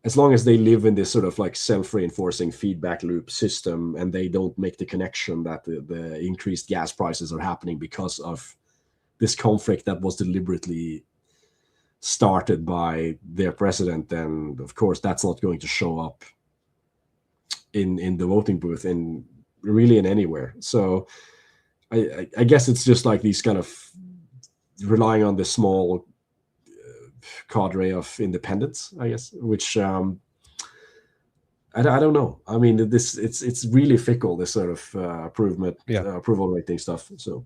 as long as they live in this sort of like self-reinforcing feedback loop system, and they don't make the connection that the increased gas prices are happening because of this conflict that was deliberately started by their president, then of course that's not going to show up in the voting booth in really in anywhere. So I guess it's just like these kind of relying on the small cadre of independents, I guess, which I don't know. I mean, it's really fickle, this sort of approval rating stuff. So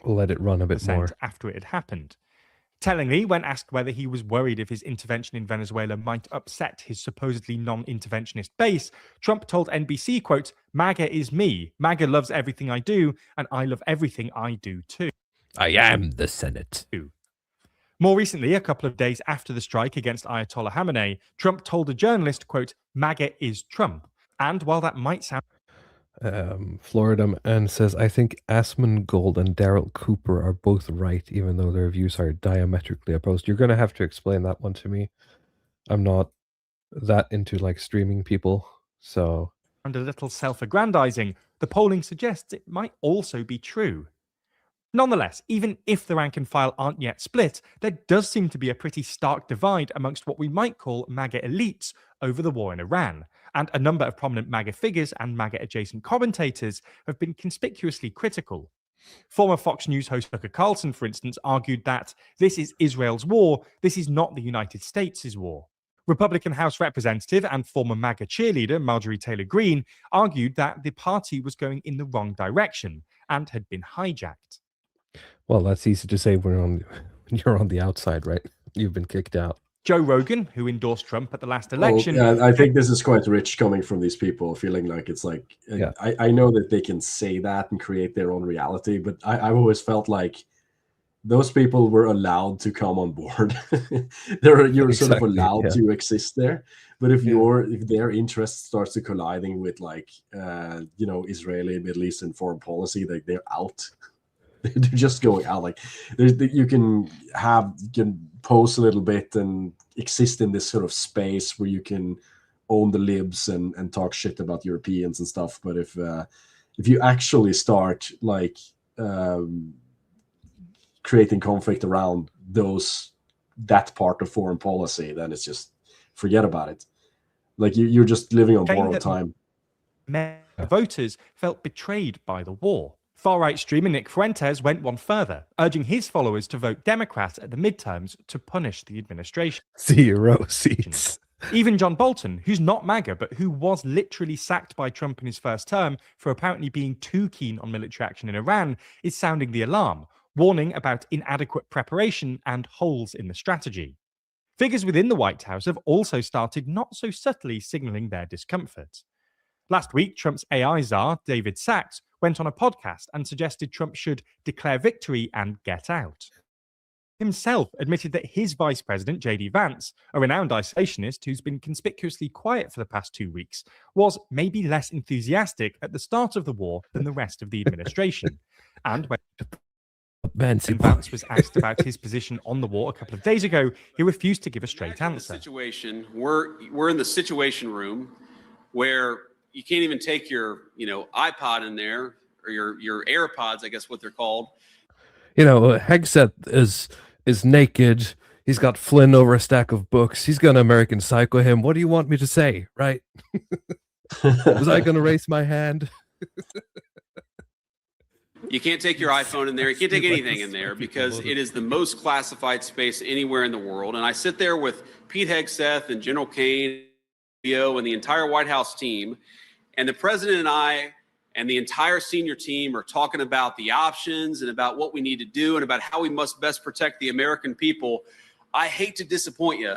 we'll let it run a bit more after it had happened. Tellingly, when asked whether he was worried if his intervention in Venezuela might upset his supposedly non-interventionist base, Trump told NBC, quote, "MAGA is me. MAGA loves everything I do, and I love everything I do too. I am the Senate." More recently, a couple of days after the strike against Ayatollah Khamenei, Trump told a journalist, quote, "MAGA is Trump." And while that might sound... Florida and says, "I think Asmongold and Daryl Cooper are both right, even though their views are diametrically opposed." You're going to have to explain that one to me. I'm not that into like streaming people, so... And a little self-aggrandizing, the polling suggests it might also be true. Nonetheless, even if the rank and file aren't yet split, there does seem to be a pretty stark divide amongst what we might call MAGA elites over the war in Iran, and a number of prominent MAGA figures and MAGA-adjacent commentators have been conspicuously critical. Former Fox News host Tucker Carlson, for instance, argued that this is Israel's war, this is not the United States' war. Republican House Representative and former MAGA cheerleader Marjorie Taylor Greene argued that the party was going in the wrong direction and had been hijacked. Well, that's easy to say when you're on the outside, right? You've been kicked out. Joe Rogan, who endorsed Trump at the last election... yeah, I think this is quite rich coming from these people, feeling like it's like... Yeah. I know that they can say that and create their own reality, but I've always felt like those people were allowed to come on board. You're sort of allowed to exist there. But if their interest starts to colliding with like, Israeli, Middle Eastern foreign policy, they're out. They're just going out. Like you can pose a little bit and exist in this sort of space where you can own the libs and talk shit about Europeans and stuff. But if you actually start like creating conflict around that part of foreign policy, then it's just forget about it. Like you're just living on borrowed time. Voters felt betrayed by the war. Far-right streamer Nick Fuentes went one further, urging his followers to vote Democrat at the midterms to punish the administration. 0 seats. Even John Bolton, who's not MAGA, but who was literally sacked by Trump in his first term for apparently being too keen on military action in Iran, is sounding the alarm, warning about inadequate preparation and holes in the strategy. Figures within the White House have also started not so subtly signaling their discomfort. Last week, Trump's AI czar, David Sachs, went on a podcast and suggested Trump should declare victory and get out. Himself admitted that his vice president, J.D. Vance, a renowned isolationist who's been conspicuously quiet for the past 2 weeks, was maybe less enthusiastic at the start of the war than the rest of the administration. And when Vance was asked about his position on the war a couple of days ago, he refused to give a straight answer. We're in the situation room where you can't even take your, iPod in there, or your AirPods, I guess what they're called. Hegseth is naked. He's got Flynn over a stack of books. He's gonna American Psycho him. What do you want me to say, right? Was I gonna raise my hand? You can't take your iPhone in there. You can't take anything in there because it is the most classified space anywhere in the world. And I sit there with Pete Hegseth and General Kane and the entire White House team, and the president and I and the entire senior team are talking about the options and about what we need to do and about how we must best protect the American people. I hate to disappoint you.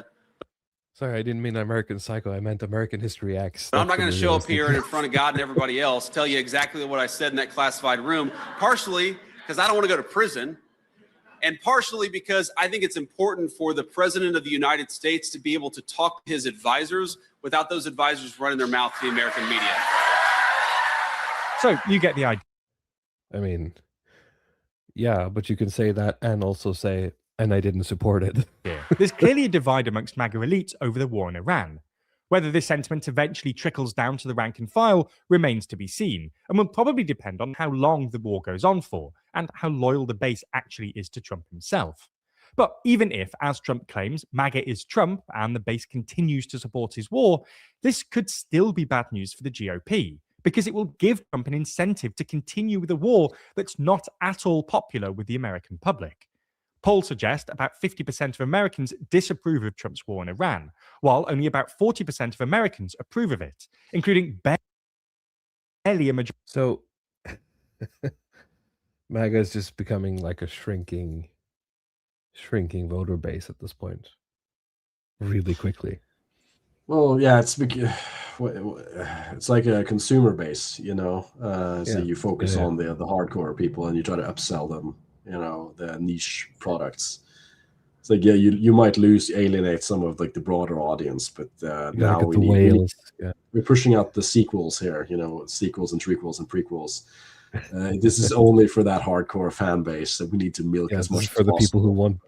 Sorry, I didn't mean American Psycho. I meant American History X. I'm not going to show up here and in front of God and everybody else tell you exactly what I said in that classified room, partially because I don't want to go to prison, and partially because I think it's important for the president of the United States to be able to talk to his advisors without those advisors running their mouth to the American media. So you get the idea. I mean, yeah, but you can say that and also say, and I didn't support it. There's clearly a divide amongst MAGA elites over the war in Iran. Whether this sentiment eventually trickles down to the rank and file remains to be seen, and will probably depend on how long the war goes on for, and how loyal the base actually is to Trump himself. But even if, as Trump claims, MAGA is Trump and the base continues to support his war, this could still be bad news for the GOP, because it will give Trump an incentive to continue with a war that's not at all popular with the American public. Polls suggest about 50% of Americans disapprove of Trump's war in Iran, while only about 40% of Americans approve of it, including barely a majority. So MAGA is just becoming like a shrinking voter base at this point, really quickly. Well, yeah, it's like a consumer base, you know. So you focus on the hardcore people and you try to upsell them, you know, the niche products. It's like, yeah, you might alienate some of like the broader audience, but now we're pushing out the sequels here, you know, sequels and trequels and prequels. This is only for that hardcore fan base that we need to milk as much for as the possible. people who want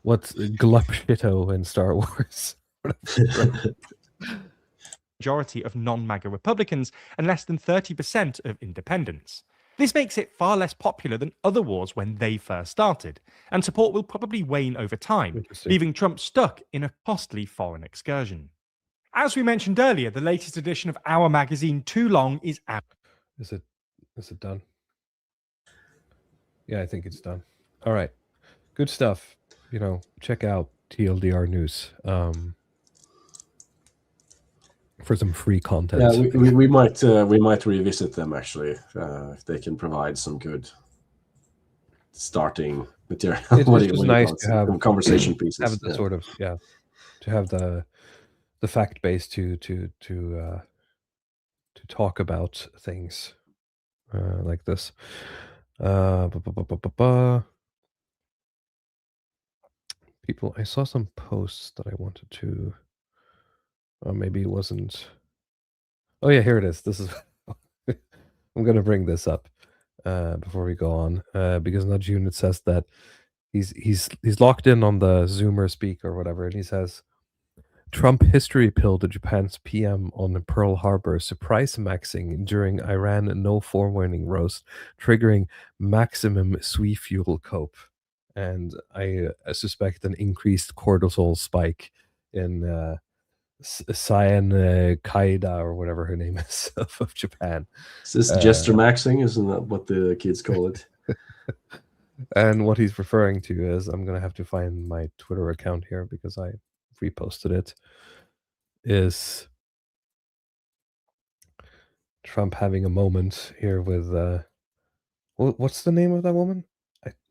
what's Glupshito in Star Wars. Majority of non-MAGA Republicans and less than 30% of independents. This makes it far less popular than other wars when they first started, and support will probably wane over time, leaving Trump stuck in a costly foreign excursion. As we mentioned earlier, the latest edition of our magazine, Too Long, is out. Is it done? Yeah, I think it's done. All right. Good stuff. You know, check out TLDR News for some free content. Yeah, we might revisit them actually if they can provide some good starting material. It's just nice to have some conversation pieces. Have the sort of to have the fact base to talk about things like this. People, I saw some posts that I wanted to. Maybe it wasn't. Oh yeah, here it is. This is. I'm gonna bring this up before we go on because in June it says that he's locked in on the Zoomer speak or whatever, and he says Trump history pill to Japan's PM on Pearl Harbor, surprise maxing during Iran no forewarning roast, triggering maximum sweet fuel cope. And I suspect an increased cortisol spike in Cyan Kaida or whatever her name is of Japan. Is this jester maxing? Isn't that what the kids call it? And what he's referring to is, I'm going to have to find my Twitter account here because I reposted it, is Trump having a moment here with what's the name of that woman?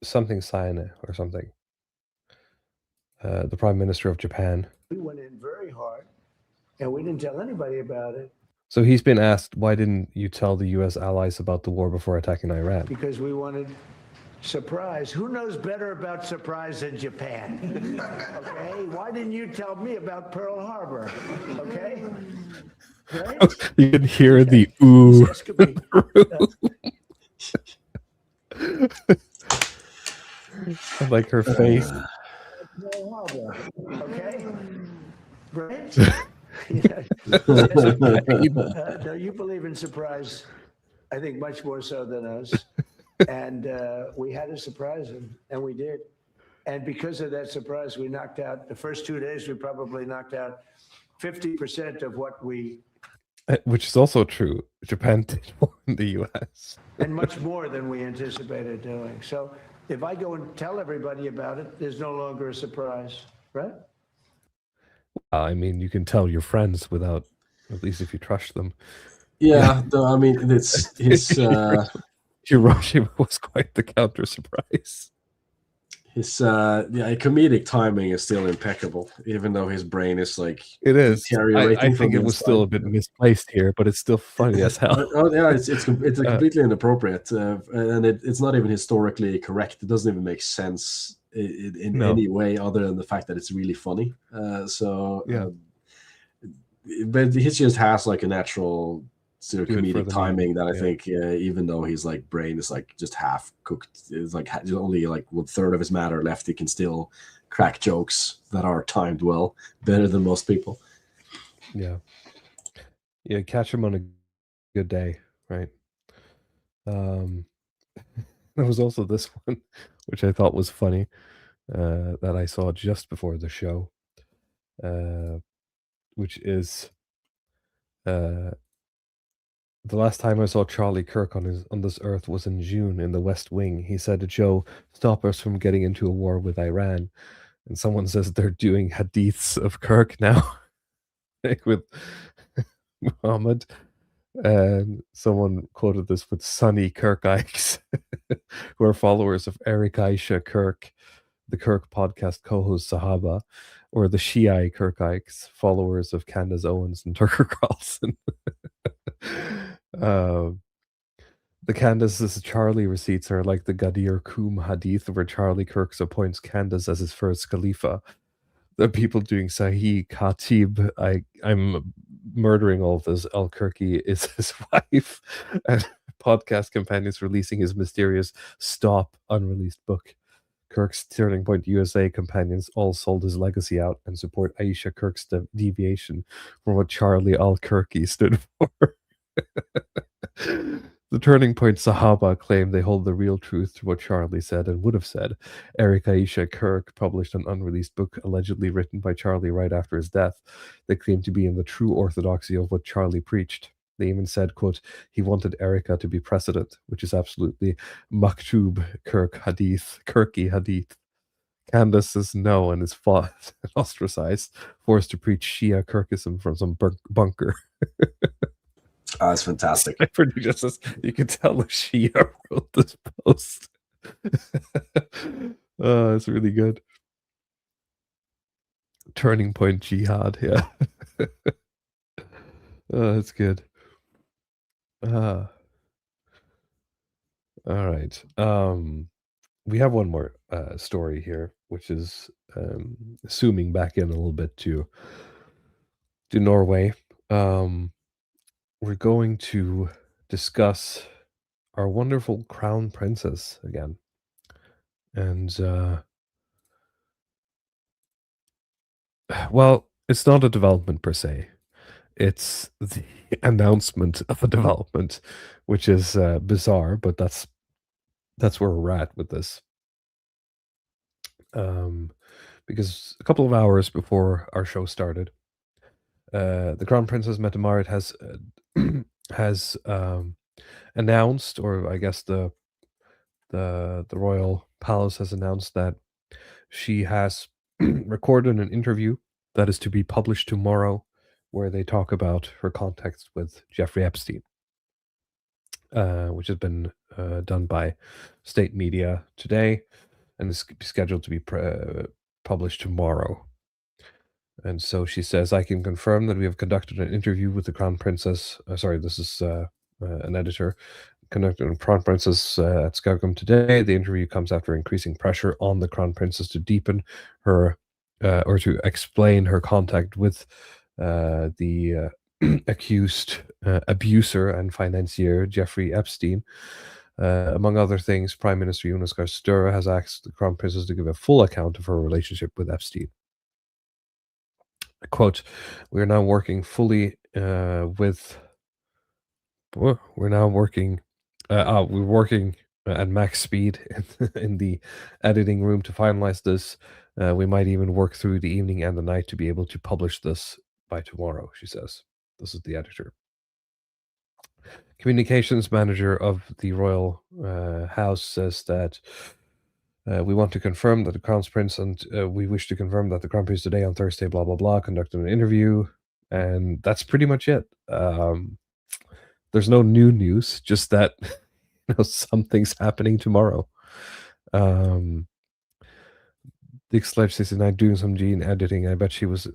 Something Sayane or something. The Prime Minister of Japan. We went in very hard and we didn't tell anybody about it. So he's been asked, why didn't you tell the US allies about the war before attacking Iran? Because we wanted surprise. Who knows better about surprise than Japan? Okay, why didn't you tell me about Pearl Harbor? Okay, right? You can hear the ooh. I like her face. Pearl Harbor. Okay, right? No, you believe in surprise, I think much more so than us. And we had to surprise him, and we did. And because of that surprise, we knocked out, the first 2 days, we probably knocked out 50% of what we... Which is also true. Japan did more in the US. And much more than we anticipated doing. So if I go and tell everybody about it, there's no longer a surprise, right? I mean, you can tell your friends without, at least if you trust them. Yeah, I mean, it's his... Hiroshima was quite the counter surprise. His comedic timing is still impeccable, even though his brain is like it is. deteriorating. I think it was still a bit misplaced here, but it's still funny as hell. Yeah, it's completely inappropriate, and it's not even historically correct. It doesn't even make sense in any way other than the fact that it's really funny. But he just has like a natural sort of comedic timing that I think, even though his like brain is like just half cooked, is like only like 1/3 of his matter left, he can still crack jokes that are timed well, better than most people. Yeah. Yeah, catch him on a good day, right? There was also this one, which I thought was funny, that I saw just before the show, which is the last time I saw Charlie Kirk on this earth was in June in the West Wing. He said to Joe, "Stop us from getting into a war with Iran." And someone says they're doing hadiths of Kirk now, like with Muhammad. And someone quoted this with Sonny Kirkikes, who are followers of Eric Aisha Kirk, the Kirk podcast co-host Sahaba, or the Shia Kirkikes, followers of Candace Owens and Tucker Carlson. The Candace's Charlie receipts are like the Gadir Koum hadith, where Charlie Kirk appoints Candace as his first Khalifa. The people doing Sahih Khatib, I'm murdering all of this. Al Kirky is his wife, and podcast companions releasing his mysterious Stop unreleased book. Kirk's Turning Point USA companions all sold his legacy out and support Aisha Kirk's deviation from what Charlie Al Kirky stood for. The Turning Point Sahaba claim they hold the real truth to what Charlie said and would have said. Eric Aisha Kirk published an unreleased book allegedly written by Charlie right after his death. They claim to be in the true orthodoxy of what Charlie preached. They even said, quote, he wanted Erica to be president, which is absolutely maktub Kirky hadith. Candace says no and is fought, ostracized, forced to preach Shia Kirkism from some bunker. Oh, that's fantastic. Just as you can tell the Shia wrote this post. It's really good. Turning Point Jihad, yeah. That's good. All right. We have one more story here, which is zooming back in a little bit to Norway. We're going to discuss our wonderful crown princess again. And, well, it's not a development per se. It's the announcement of a development, which is bizarre, but that's where we're at with this. Because a couple of hours before our show started, the Crown Princess Mette-Marit has announced, or I guess the royal palace has announced that she has recorded an interview that is to be published tomorrow, where they talk about her contacts with Jeffrey Epstein, which has been done by state media today, and is scheduled to be published tomorrow. And so she says, I can confirm that we have conducted an interview with the Crown Princess. Sorry, this is an editor. Conducted a Crown Princess at Skogum today. The interview comes after increasing pressure on the Crown Princess to deepen her, or to explain her contact with the accused abuser and financier Jeffrey Epstein. Among other things, Prime Minister Jonas Gahr Støre has asked the Crown Princess to give a full account of her relationship with Epstein. Quote, we're now working fully with... We're now working... we're working at max speed in the editing room to finalize this. We might even work through the evening and the night to be able to publish this by tomorrow, she says. This is the editor. Communications manager of the Royal House says that we want to confirm that the Crown Prince and we wish to confirm that the Crown Prince today on Thursday, blah, blah, blah, conducted an interview. And that's pretty much it. There's no new news, just that something's happening tomorrow. The Sledge 69 doing some gene editing. I bet she was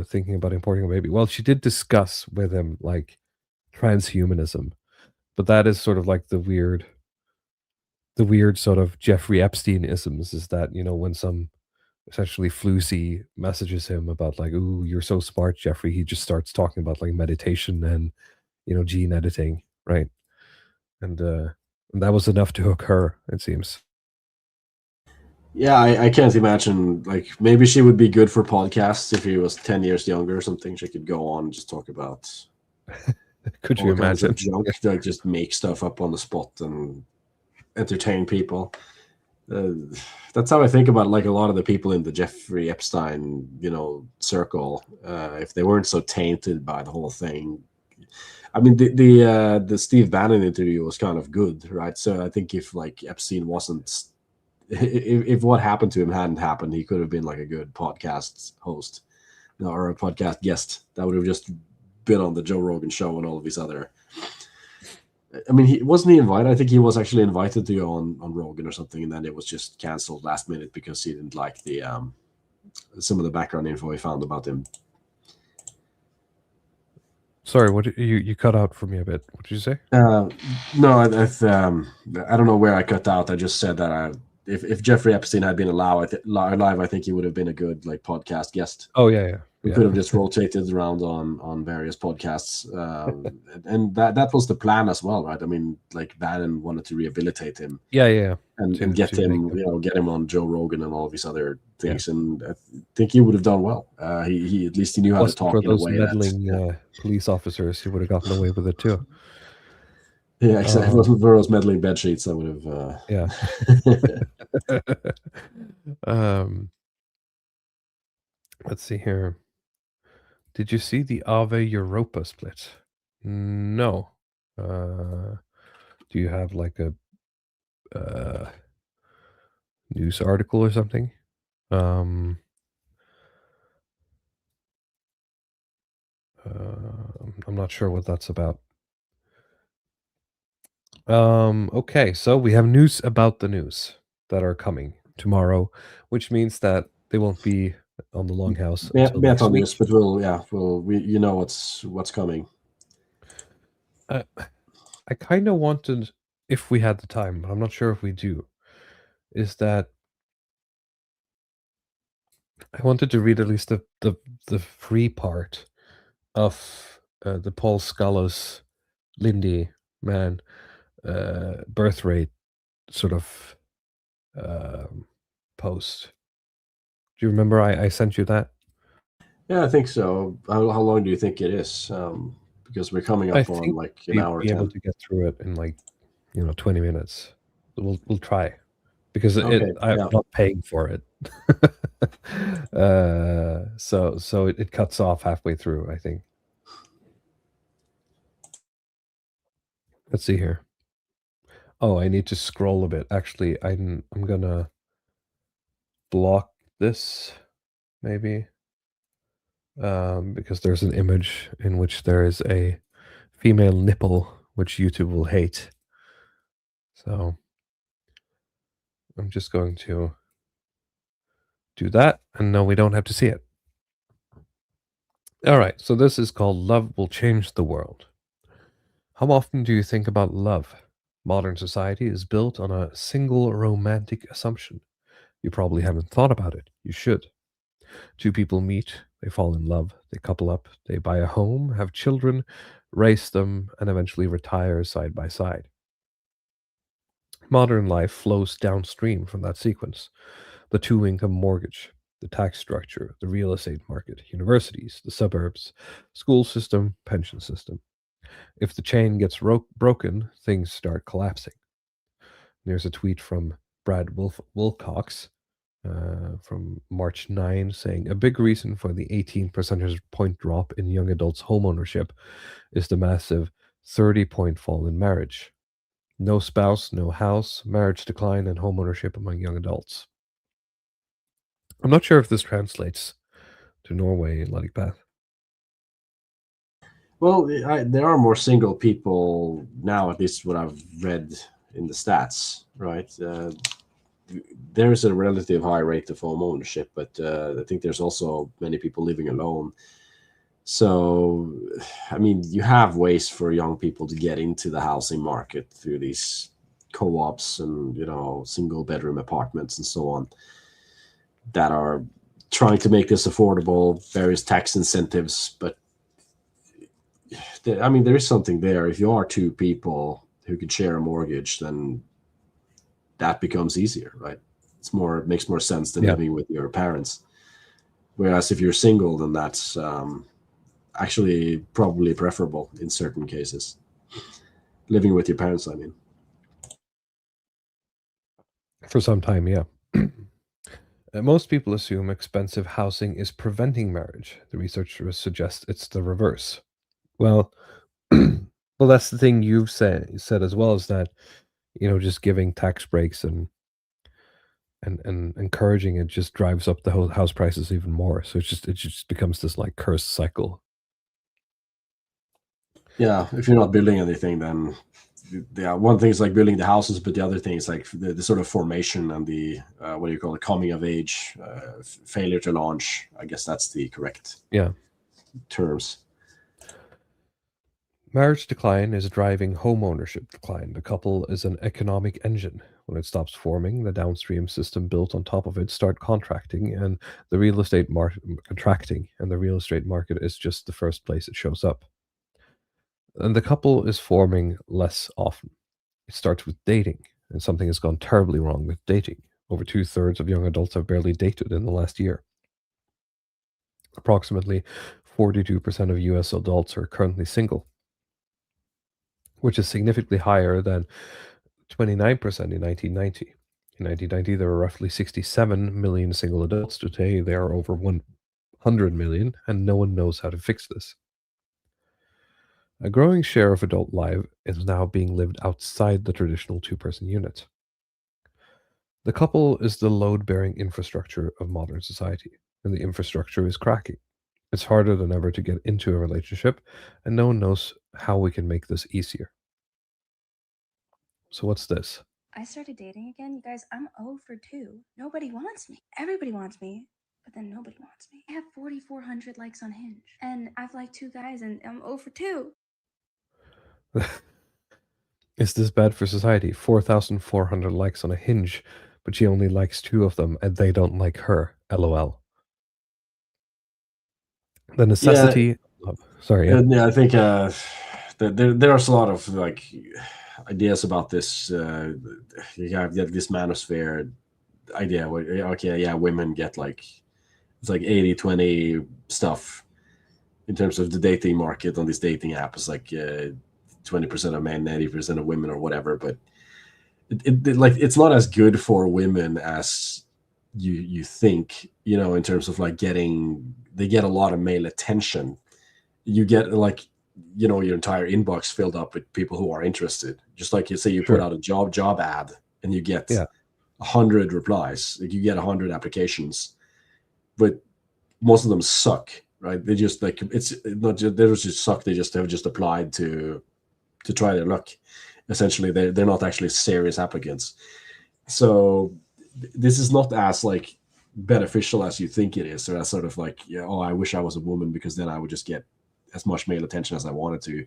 thinking about importing a baby. Well, she did discuss with him like transhumanism, but that is sort of like the weird sort of Jeffrey Epstein isms, is that, when some essentially Flusy messages him about like, ooh, you're so smart, Jeffrey, he just starts talking about like meditation and, gene editing, right? And that was enough to hook her, it seems. Yeah, I can't imagine. Like, maybe she would be good for podcasts if he was 10 years younger or something. She could go on and just talk about Could you all kinds of imagine? junk, like just make stuff up on the spot and entertain people. Uh, that's how I think about like a lot of the people in the Jeffrey Epstein, circle. If they weren't so tainted by the whole thing, I mean, the Steve Bannon interview was kind of good, right? So I think if like Epstein wasn't, if what happened to him hadn't happened, he could have been like a good podcast host, or a podcast guest that would have just been on the Joe Rogan show and all of these other. I mean, he wasn't he invited. I think he was actually invited to go on Rogan or something, and then it was just canceled last minute because he didn't like the some of the background info he found about him. Sorry, what you cut out for me a bit. What did you say? No, I don't know where I cut out. I just said that if Jeffrey Epstein had been alive, I think he would have been a good like podcast guest. Oh yeah. We could have just rotated around on various podcasts, and that was the plan as well, right? I mean, like Bannon wanted to rehabilitate him, Yeah. and get to him, make them- get him on Joe Rogan and all these other things, and I think he would have done well. He at least he knew how to Wasn't talk for in a those way meddling police officers, he would have gotten away with it too. yeah, exactly. If it wasn't for those meddling bed sheets, I would have. Yeah. Let's see here. Did you see the Ave Europa split? No. Do you have like a news article or something? I'm not sure what that's about. Okay, so we have news about the news that are coming tomorrow, which means that they won't be on the Longhouse until Bet next on week. this, but we what's coming. I kind of wanted, if we had the time, but I'm not sure if we do, is that I wanted to read at least the free part of the Paul Scholes Lindy man birth rate sort of post. Do you remember I sent you that? Yeah, I think so. How long do you think it is? Because we're coming I up on think like an we'd hour be able 10. to get through it in like 20 minutes. We'll try because Okay, I'm yeah. not paying for it. So it cuts off halfway through, I think. Let's see here. Oh, I need to scroll a bit. Actually, I'm gonna block this maybe because there's an image in which there is a female nipple, which YouTube will hate. So I'm just going to do that, and no, we don't have to see it. All right, so this is called Love Will Change the World. How often do you think about love? Modern society is built on a single romantic assumption. You probably haven't thought about it. You should. Two people meet, they fall in love, they couple up, they buy a home, have children, raise them, and eventually retire side by side. Modern life flows downstream from that sequence. The two-income mortgage, the tax structure, the real estate market, universities, the suburbs, school system, pension system. If the chain gets broken, things start collapsing. There's a tweet from Brad Wilcox from March 9 saying a big reason for the 18 percentage point drop in young adults' homeownership is the massive 30-point fall in marriage. No spouse, no house, marriage decline, and homeownership among young adults. I'm not sure if this translates to Norway, Ludwigpath. Well, there are more single people now, at least what I've read in the stats, right? There is a relative high rate of home ownership, but I think there's also many people living alone. So, I mean, you have ways for young people to get into the housing market through these co-ops and single bedroom apartments and so on that are trying to make this affordable, various tax incentives. But I mean, there is something there. If you are two people who could share a mortgage, then that becomes easier, right? It makes more sense than Yeah. living with your parents. Whereas if you're single, then that's actually probably preferable in certain cases. Living with your parents, I mean. For some time, yeah. Most people assume expensive housing is preventing marriage. The researchers suggest it's the reverse. Well, well, that's the thing you've said as well, is that, just giving tax breaks and encouraging it just drives up the whole house prices even more. So it just becomes this like cursed cycle. Yeah, if you're not building anything, then one thing is like building the houses, but the other thing is like the sort of formation and the what do you call it, coming of age, failure to launch. I guess that's the correct terms. Marriage decline is driving home ownership decline. The couple is an economic engine. When it stops forming, the downstream system built on top of it start contracting, and the real estate market contracting, and the real estate market is just the first place it shows up. And the couple is forming less often. It starts with dating, and something has gone terribly wrong with dating. Over 2/3 of young adults have barely dated in the last year. Approximately 42% of US adults are currently single, which is significantly higher than 29% in 1990. In 1990, there were roughly 67 million single adults. Today, there are over 100 million, and no one knows how to fix this. A growing share of adult life is now being lived outside the traditional two-person unit. The couple is the load-bearing infrastructure of modern society, and the infrastructure is cracking. It's harder than ever to get into a relationship, and no one knows how we can make this easier. So what's this? I started dating again. You guys, I'm 0 for 2. Nobody wants me. Everybody wants me, but then nobody wants me. I have 4,400 likes on Hinge, and I've liked 2 guys, and I'm 0 for 2. Is this bad for society? 4,400 likes on a Hinge, but she only likes 2 of them, and they don't like her. LOL. The necessity of... Sorry, yeah. Yeah, I think there's a lot of like ideas about this. You have this manosphere idea where, okay, yeah, women get like, it's like 80-20 stuff in terms of the dating market on this dating app. It's like 20% of men, 80% of women, or whatever. But it's not as good for women as you think, in terms of like they get a lot of male attention. You get like, your entire inbox filled up with people who are interested. Just like you say, you put out a job ad and you get 100 replies. Like you get 100 applications, but most of them suck, right? They just like, it's not just, they just suck. They just have just applied to try their luck. Essentially, they're not actually serious applicants. So this is not as like beneficial as you think it is, or as sort of like, I wish I was a woman because then I would just get as much male attention as I wanted to.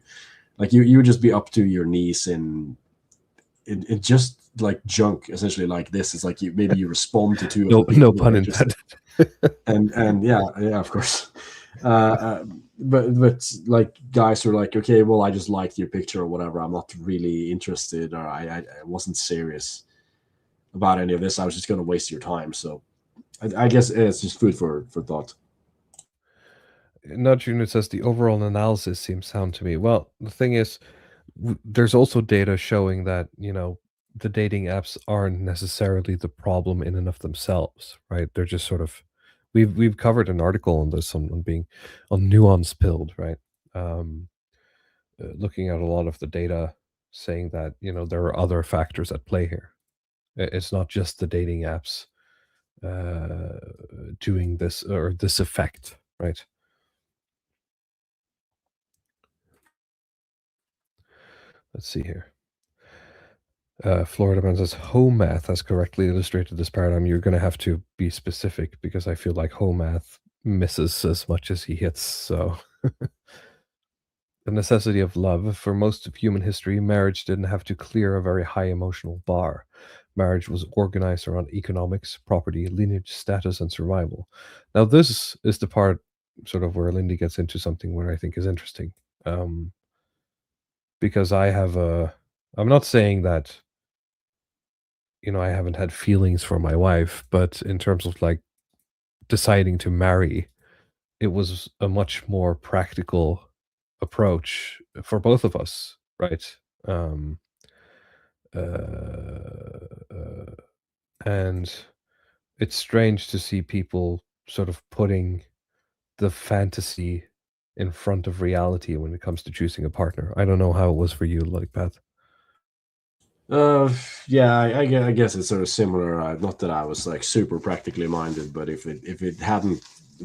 Like you would just be up to your knees in just like junk, essentially. Like this is like maybe you respond to 2 of the people. No pun intended. and yeah, of course. But like guys are like, okay, well, I just liked your picture or whatever. I'm not really interested, or I wasn't serious about any of this. I was just going to waste your time. So I guess it's just food for thought. Nudge Unit says the overall analysis seems sound to me. Well, the thing is, there's also data showing that, the dating apps aren't necessarily the problem in and of themselves, right? They're just sort of, we've covered an article on this on nuance pilled, right? Looking at a lot of the data, saying that there are other factors at play here. It's not just the dating apps doing this or this effect, right? Let's see here. Florida Man says, home math has correctly illustrated this paradigm. You're going to have to be specific because I feel like home math misses as much as he hits. So the necessity of love. For most of human history, marriage didn't have to clear a very high emotional bar. Marriage was organized around economics, property, lineage, status, and survival. Now, this is the part sort of where Lindy gets into something where I think is interesting. Because I'm not saying that you know, I haven't had feelings for my wife, but in terms of like deciding to marry, it was a much more practical approach for both of us, right? Um, uh, and it's strange to see people sort of putting the fantasy in front of reality when it comes to choosing a partner. I don't know how it was for you, like Pat. Yeah, I guess it's sort of similar. Not that I was like super practically minded, but if it hadn't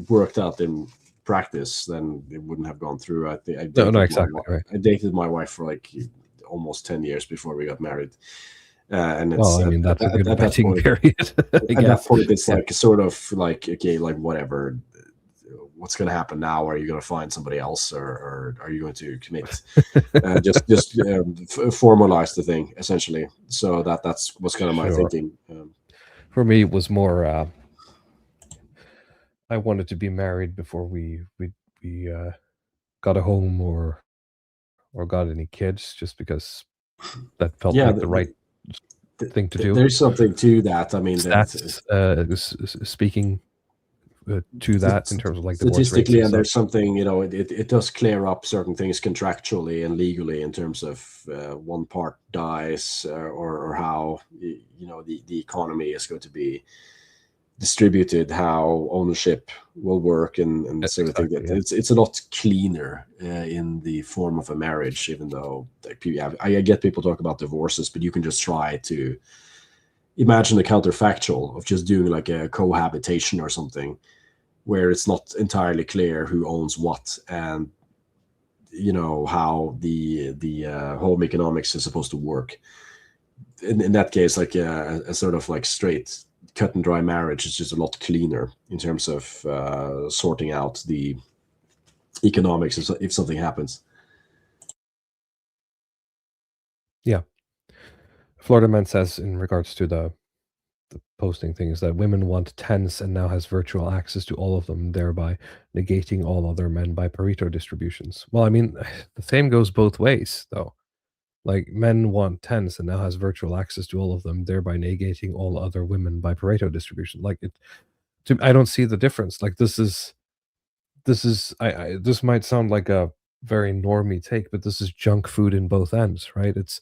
worked out in practice, then it wouldn't have gone through. I think No, exactly, right. I dated my wife for like almost 10 years before we got married, and Well, it's I mean, that's a good at that vetting point. period, I At that guess. point, it's Yeah. like sort of like, okay, like whatever. What's going to happen now? Are you going to find somebody else, or are you going to commit? Just formalize the thing essentially. So that's what's kind of my Sure. thinking. For me, it was more. I wanted to be married before we got a home or got any kids, just because that felt Yeah, like the right thing to do. there's something to that. I mean, that Stats speaking to that in terms of like divorce rates statistically, and and there's such. something, it does clear up certain things contractually and legally in terms of one part dies, or how the economy is going to be distributed, how ownership will work, and sort of think Exactly, that yeah. it's a lot cleaner in the form of a marriage. Even though like, I get people talk about divorces, but you can just try to imagine the counterfactual of just doing like a cohabitation or something, where it's not entirely clear who owns what, and how the home economics is supposed to work. In that case, like a sort of like straight cut and dry marriage is just a lot cleaner in terms of sorting out the economics if something happens. Yeah. Florida Man says in regards to the posting things that women want tens and now has virtual access to all of them, thereby negating all other men by Pareto distributions. Well, I mean, the same goes both ways, though. Like, men want tens and now has virtual access to all of them, thereby negating all other women by Pareto distribution. Like, I don't see the difference. Like, this is this might sound like a very normie take, but this is junk food in both ends, right? It's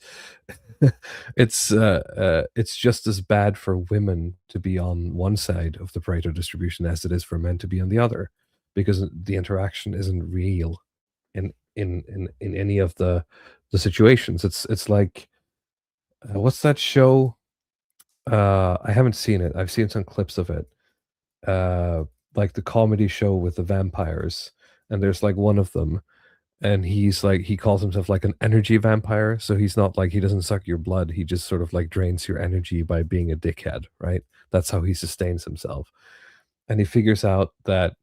it's just as bad for women to be on one side of the Pareto distribution as it is for men to be on the other, because the interaction isn't real in any of the situations. It's like what's that show? I haven't seen it. I've seen some clips of it. Like the comedy show with the vampires, and there's like one of them, and he's like, he calls himself like an energy vampire. So he's not like, he doesn't suck your blood, he just sort of like drains your energy by being a dickhead, right? That's how he sustains himself. And he figures out that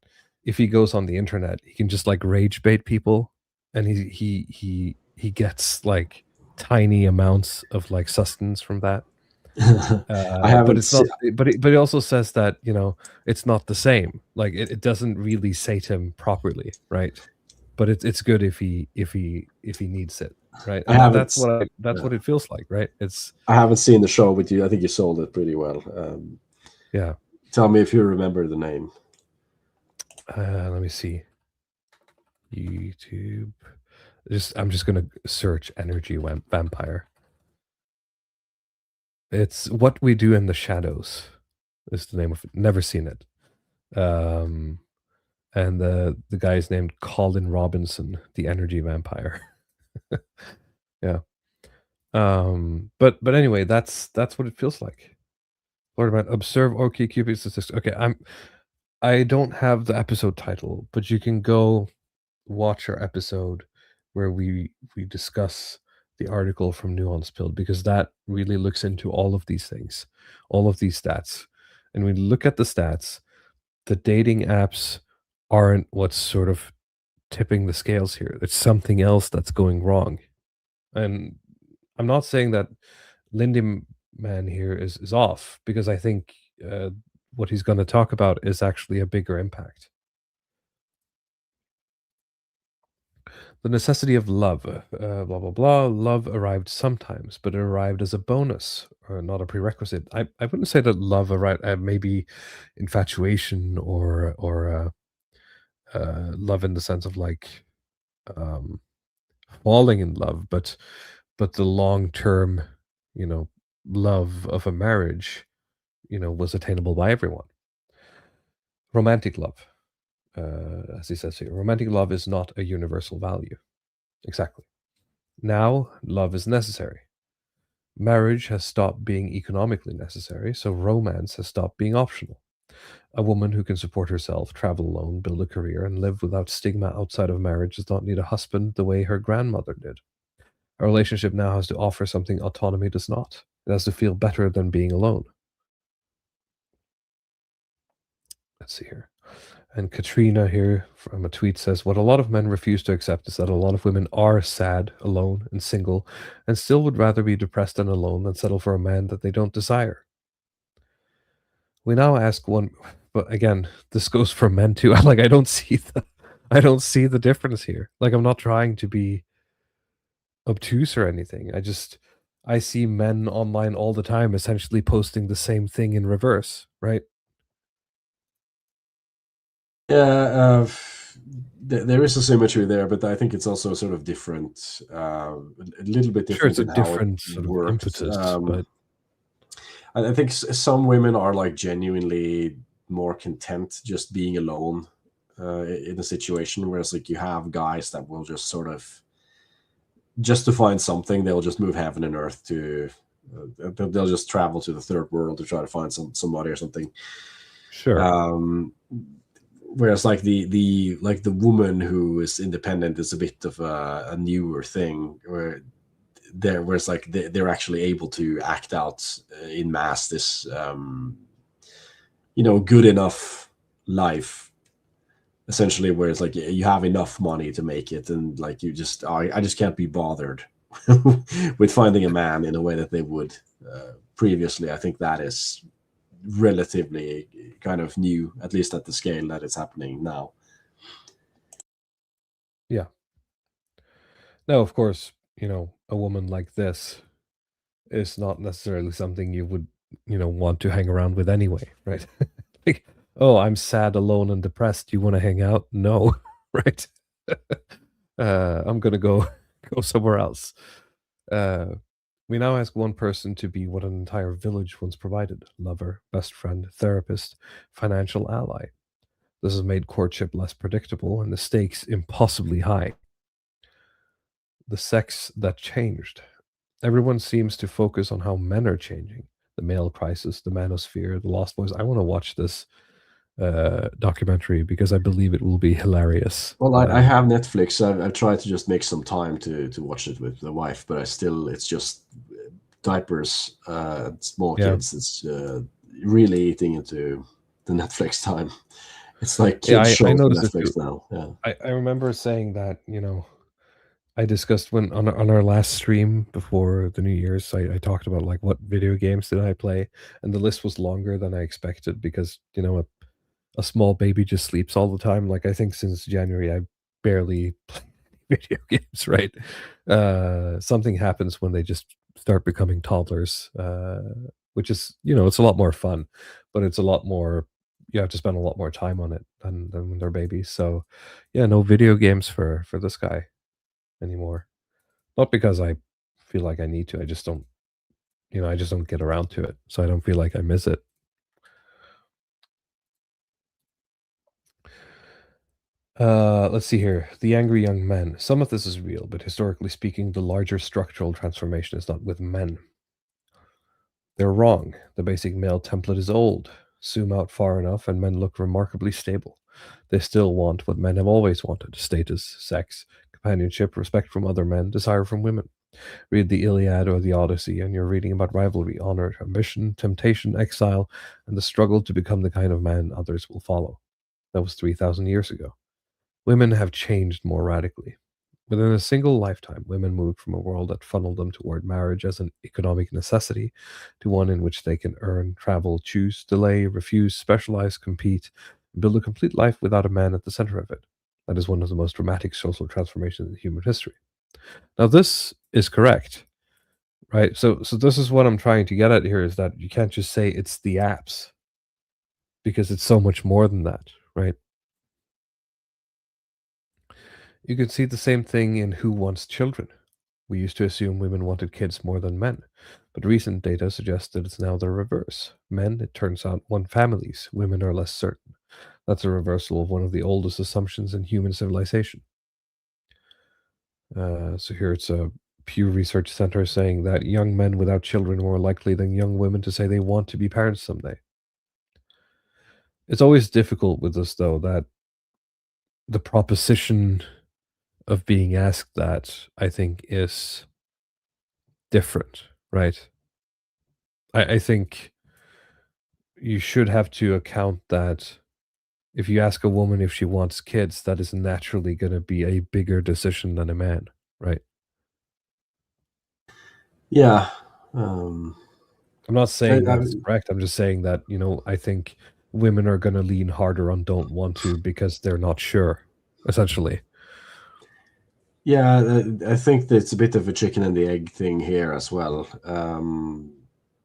if he goes on the internet, he can just like rage bait people, and he gets like tiny amounts of like sustenance from that. I But haven't it's not. But he also says that, you know, it's not the same. Like it doesn't really sate him properly, right? But it's good if he needs it, right? I And haven't that's what it feels like, right? It's I haven't seen the show with you. I think you sold it pretty well. yeah. Tell me if you remember the name. Let me see. YouTube. I'm just gonna search energy vampire. It's What We Do in the Shadows is the name of it. Never seen it. And the guy's named Colin Robinson, the energy vampire. Yeah. But anyway, that's what it feels like. Florida Man, observe OkCupid statistics. Okay, I don't have the episode title, but you can go watch our episode where we discuss the article from Nuance Pilled, because that really looks into all of these things, all of these stats. And we look at the stats, the dating apps aren't what's sort of tipping the scales here. It's something else that's going wrong. And I'm not saying that Lindy Man here is off, because I think what he's going to talk about is actually a bigger impact. The necessity of love, blah, blah, blah. Love arrived sometimes, but it arrived as a bonus, or not a prerequisite. I wouldn't say that love arrived, maybe infatuation or love in the sense of like um, falling in love, but the long-term, love of a marriage, was attainable by everyone. Romantic love, as he says here, romantic love is not a universal value. Exactly. Now, love is necessary. Marriage has stopped being economically necessary, so romance has stopped being optional. A woman who can support herself, travel alone, build a career, and live without stigma outside of marriage does not need a husband the way her grandmother did. A relationship now has to offer something autonomy does not. It has to feel better than being alone. Let's see here. And Katrina here from a tweet says, what a lot of men refuse to accept is that a lot of women are sad, alone, and single, and still would rather be depressed and alone than settle for a man that they don't desire. We now ask one, but again, this goes for men too. Like, I don't see the difference here. Like, I'm not trying to be obtuse or anything. I see men online all the time essentially posting the same thing in reverse, right? Yeah, there is a symmetry there, but I think it's also sort of different, a little bit Sure, different it's a in how different it sort of works. impetus, but I think some women are like genuinely more content just being alone in a situation, whereas like you have guys that will just sort of just to find something, they'll just move heaven and earth to. They'll just travel to the third world to try to find somebody or something. sure. Whereas like the woman who is independent is a bit of a newer thing whereas like they're actually able to act out in mass this good enough life, essentially, where it's like you have enough money to make it, and like I just can't be bothered with finding a man in a way that they would previously. I think that is relatively kind of new, at least at the scale that it's happening now. Yeah. Now, of course, a woman like this is not necessarily something you would, want to hang around with anyway, right? Like, oh, I'm sad, alone, and depressed. You want to hang out? No, right? I'm gonna go go somewhere else. We now ask one person to be what an entire village once provided: lover, best friend, therapist, financial ally. This has made courtship less predictable and the stakes impossibly high. The sex that changed. Everyone seems to focus on how men are changing. The male crisis, the manosphere, the lost boys. I want to watch this documentary because I believe it will be hilarious. Well, I have Netflix. I've tried to just make some time to watch it with the wife, but it's just diapers, small Yeah. kids. It's really eating into the Netflix time. It's like Yeah, kids I shows on noticed it Netflix too. now. Yeah. I remember saying that, I discussed when on our last stream before the New Year's, I talked about like what video games did I play, and the list was longer than I expected because a small baby just sleeps all the time. Like I think since January, I barely play video games. Right? Something happens when they just start becoming toddlers, which is it's a lot more fun, but it's a lot more. You have to spend a lot more time on it than when they're babies. So, yeah, no video games for this guy anymore. Not because I feel like I need to. I just don't, I just don't get around to it. So I don't feel like I miss it. Let's see here. The angry young men. Some of this is real, but historically speaking, the larger structural transformation is not with men. They're wrong. The basic male template is old. Zoom out far enough, and men look remarkably stable. They still want what men have always wanted: status, sex, companionship, respect from other men, desire from women. Read the Iliad or the Odyssey, and you're reading about rivalry, honor, ambition, temptation, exile, and the struggle to become the kind of man others will follow. That was 3,000 years ago. Women have changed more radically. Within a single lifetime, women moved from a world that funneled them toward marriage as an economic necessity to one in which they can earn, travel, choose, delay, refuse, specialize, compete, and build a complete life without a man at the center of it. That is one of the most dramatic social transformations in human history. Now, this is correct, right? So this is what I'm trying to get at here, is that you can't just say it's the apps, because it's so much more than that, right? You can see the same thing in Who Wants Children. We used to assume women wanted kids more than men, but recent data suggests that it's now the reverse. Men, it turns out, want families. Women are less certain. That's a reversal of one of the oldest assumptions in human civilization. So here it's a Pew Research Center saying that young men without children are more likely than young women to say they want to be parents someday. It's always difficult with this, though, that the proposition of being asked that, I think, is different, right? I think you should have to account that if you ask a woman if she wants kids, that is naturally going to be a bigger decision than a man, right? Yeah. I'm not saying I that's correct. I'm just saying that, I think women are going to lean harder on don't want to because they're not sure, essentially. Yeah, I think that it's a bit of a chicken and the egg thing here as well.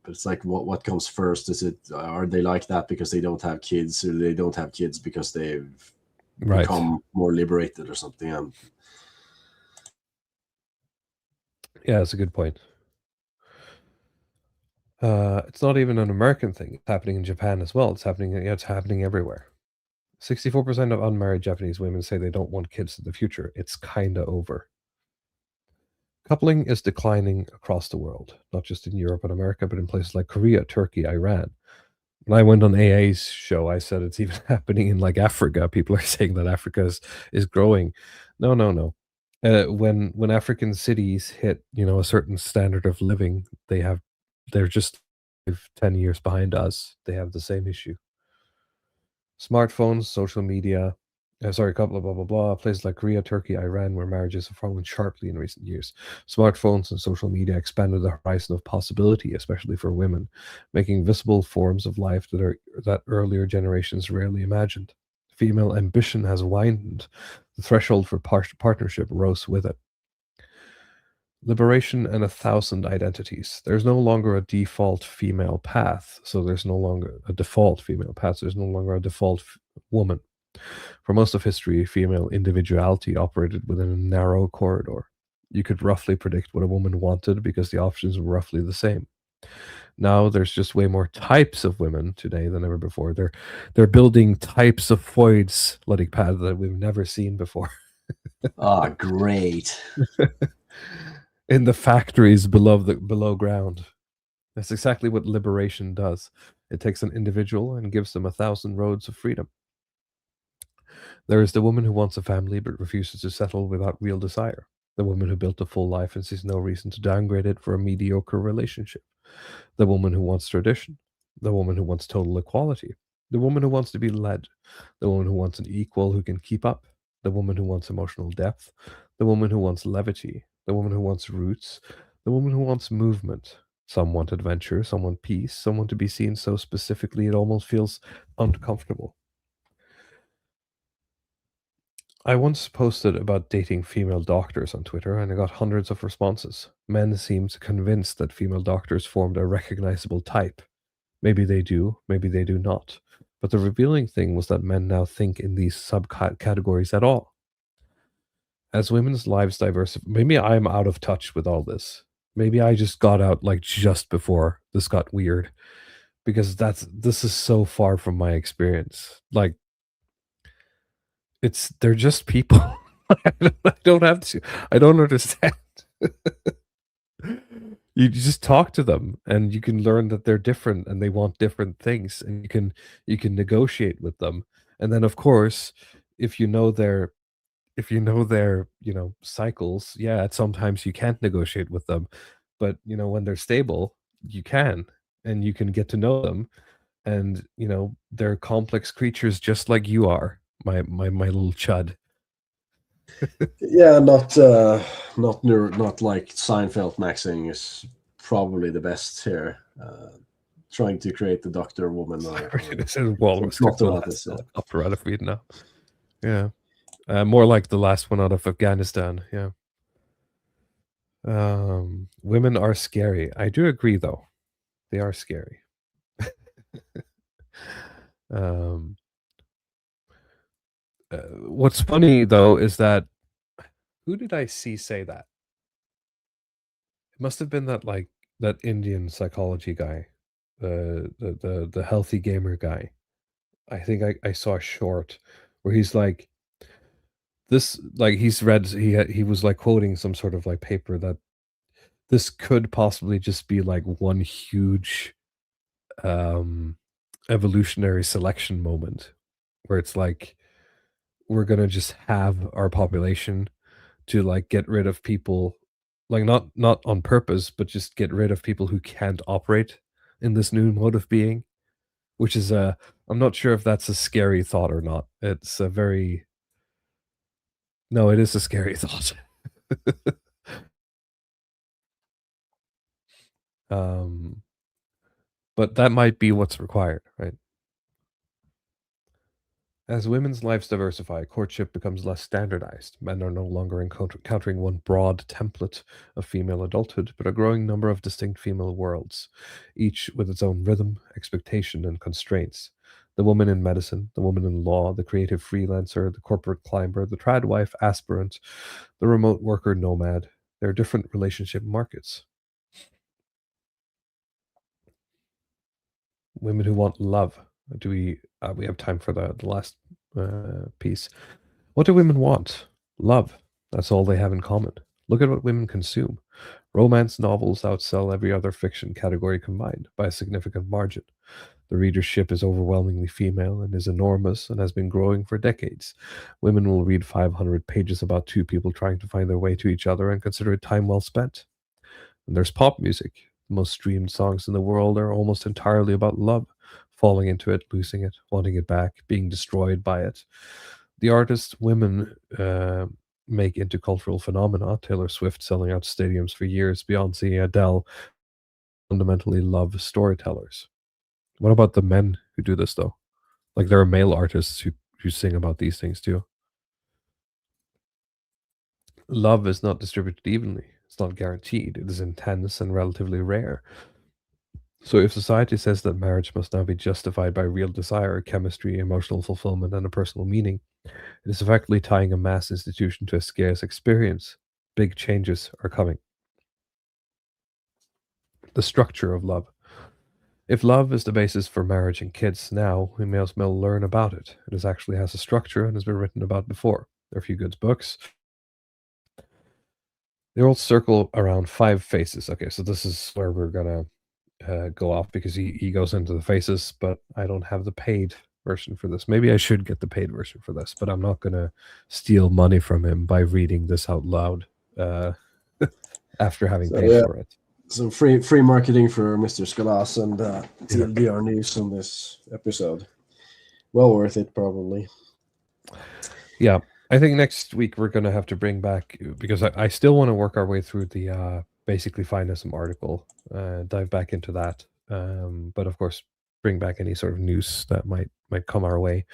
But it's like, what comes first? Are they like that because they don't have kids, or they don't have kids because they've become more liberated or something? Yeah, that's a good point. It's not even an American thing. It's happening in Japan as well. It's happening everywhere. 64% of unmarried Japanese women say they don't want kids in the future. It's kinda over. Coupling is declining across the world, not just in Europe and America, but in places like Korea, Turkey, Iran. When I went on AA's show, I said it's even happening in like Africa. People are saying that Africa is growing. No. When African cities hit, a certain standard of living, they're just 10 years behind us. They have the same issue. Smartphones, social media, couple of blah, blah, blah, places like Korea, Turkey, Iran, where marriages have fallen sharply in recent years. Smartphones and social media expanded the horizon of possibility, especially for women, making visible forms of life that earlier generations rarely imagined. Female ambition has widened. The threshold for partnership rose with it. Liberation and 1,000 identities. There's no longer a default female path, so there's no longer a default female path. There's no longer a default woman. For most of history, female individuality operated within a narrow corridor. You could roughly predict what a woman wanted because the options were roughly the same. Now there's just way more types of women today than ever before. They're building types of Freud's lytic pad that we've never seen before. Ah, great. In the factories below ground. That's exactly what liberation does. It takes an individual and gives them 1,000 roads of freedom. There is the woman who wants a family but refuses to settle without real desire. The woman who built a full life and sees no reason to downgrade it for a mediocre relationship. The woman who wants tradition. The woman who wants total equality. The woman who wants to be led. The woman who wants an equal who can keep up. The woman who wants emotional depth. The woman who wants levity. The woman who wants roots. The woman who wants movement. Some want adventure, some want peace, some want to be seen so specifically it almost feels uncomfortable. I once posted about dating female doctors on Twitter, and I got hundreds of responses. Men seemed convinced that female doctors formed a recognizable type. Maybe they do, maybe they do not. But the revealing thing was that men now think in these subcategories at all. As women's lives diversify, maybe I'm out of touch with all this. Maybe I just got out like just before this got weird, because this is so far from my experience. Like, they're just people. I don't understand. You just talk to them and you can learn that they're different and they want different things, and you can negotiate with them. And then of course, if you know their cycles, yeah, sometimes you can't negotiate with them, but when they're stable, you can, and you can get to know them, and they're complex creatures just like you are, my little chud. Yeah, not like Seinfeld maxing is probably the best here. Trying to create the doctor woman. This is Walrus not about this. up right of now. Yeah. More like the last one out of Afghanistan. Yeah. Women are scary. I do agree, though. They are scary. um, what's funny though is that who did I see say that? It must have been that that Indian psychology guy, the healthy gamer guy. I think I saw a short where he's like this, like he's read he was like quoting some sort of like paper that this could possibly just be like one huge evolutionary selection moment where it's like we're gonna just have our population to like get rid of people, like not on purpose, but just get rid of people who can't operate in this new mode of being, which is a I'm not sure if that's a scary thought or not. It's a very no, it is a scary thought. But that might be what's required, right? As women's lives diversify, courtship becomes less standardized. Men are no longer encountering one broad template of female adulthood, but a growing number of distinct female worlds, each with its own rhythm, expectation, and constraints. The woman in medicine, the woman in law, the creative freelancer, the corporate climber, the trad wife aspirant, the remote worker nomad. They're different relationship markets. Women who want love. Do we have time for the last piece? What do women want? Love. That's all they have in common. Look at what women consume. Romance novels outsell every other fiction category combined by a significant margin. The readership is overwhelmingly female and is enormous and has been growing for decades. Women will read 500 pages about two people trying to find their way to each other and consider it time well spent. And there's pop music. The most streamed songs in the world are almost entirely about love, falling into it, losing it, wanting it back, being destroyed by it. The artists women make intercultural phenomena, Taylor Swift selling out stadiums for years, Beyonce, Adele, fundamentally love storytellers. What about the men who do this, though? Like, there are male artists who sing about these things, too. Love is not distributed evenly. It's not guaranteed. It is intense and relatively rare. So if society says that marriage must now be justified by real desire, chemistry, emotional fulfillment, and a personal meaning, it is effectively tying a mass institution to a scarce experience. Big changes are coming. The structure of love. If love is the basis for marriage and kids now, we may as well learn about it. It actually has a structure and has been written about before. There are a few good books. They all circle around 5 phases. Okay, so this is where we're gonna go off because he goes into the phases, but I don't have the paid version for this. Maybe I should get the paid version for this, but I'm not gonna steal money from him by reading this out loud after having paid for it. So free marketing for Mr. Skalas and TLDR News on this episode. Well worth it, probably. Yeah. I think next week we're going to have to bring back, because I still want to work our way through the basically Feminism article, dive back into that. But of course, bring back any sort of news that might come our way.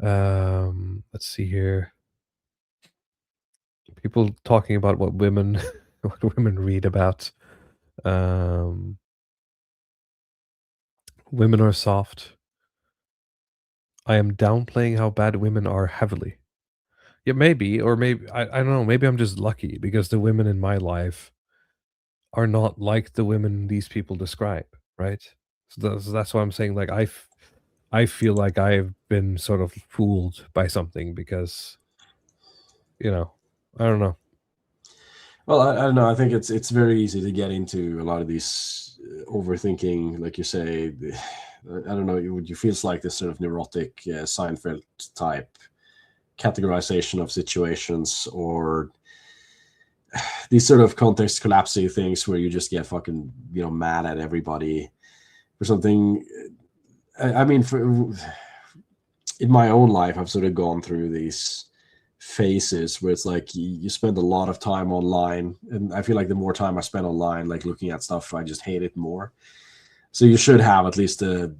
Let's see here. People talking about what women read about. Women are soft. I am downplaying how bad women are heavily. Yeah, maybe, or maybe I don't know. Maybe I'm just lucky because the women in my life are not like the women these people describe, right? So that's why I'm saying, like, I feel like I've been sort of fooled by something because, I don't know. Well, I don't know. I think it's very easy to get into a lot of these overthinking, like you say. I don't know. It feels like this sort of neurotic Seinfeld type categorization of situations, or these sort of context collapsing things where you just get fucking mad at everybody for something. I mean, in my own life, I've sort of gone through these phases where it's like you spend a lot of time online, and I feel like the more time I spend online, like looking at stuff, I just hate it more. So you should have at least a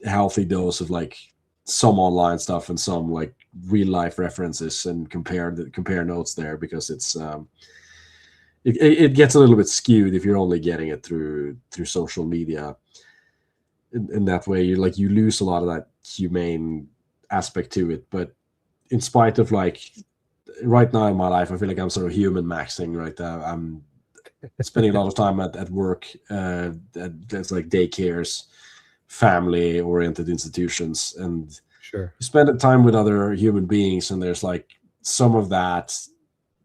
healthy dose of like some online stuff and some like real life references and compare notes there, because it's it gets a little bit skewed if you're only getting it through social media. In that way, you lose a lot of that humane aspect to it. But in spite of like right now in my life, I feel like I'm sort of human maxing right now. I'm spending a lot of time at work, that's like daycares, family oriented institutions, and Sure. you spend time with other human beings, and there's like some of that,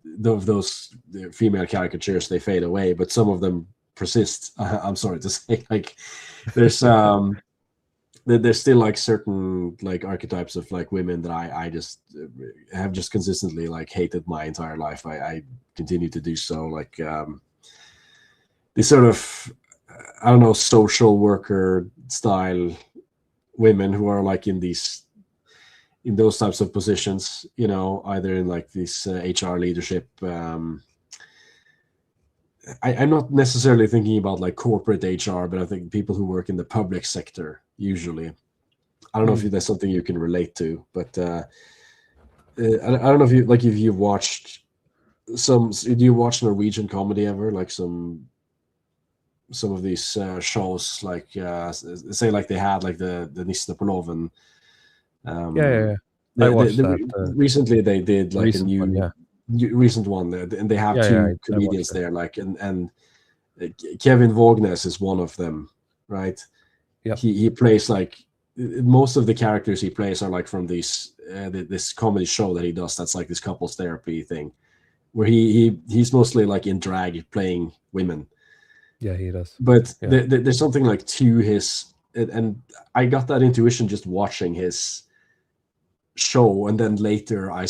those female caricatures, they fade away, but some of them persist. I'm sorry to say, like there's there's still like certain like archetypes of like women that I just have just consistently like hated my entire life. I continue to do so, like these sort of I don't know, social worker style women who are like in those types of positions, you know, either in like this HR leadership. I'm not necessarily thinking about like corporate HR, but I think people who work in the public sector usually. I don't know if that's something you can relate to, but I don't know if you like if you've watched some. Do you watch Norwegian comedy ever? Like some of these shows, like say like they had like the Nisse på Låven. Yeah. I watched that. Recently they did like a recent new, one, yeah. recent one, and they have Yeah, two I comedians watched there, like and Kevin Vågnes is one of them, right? Yep. He plays like most of the characters he plays are like from this comedy show that he does. That's like this couples therapy thing, where he's mostly like in drag playing women. Yeah, he does. But Yeah. there's something like to his, and I got that intuition just watching his show, and then later I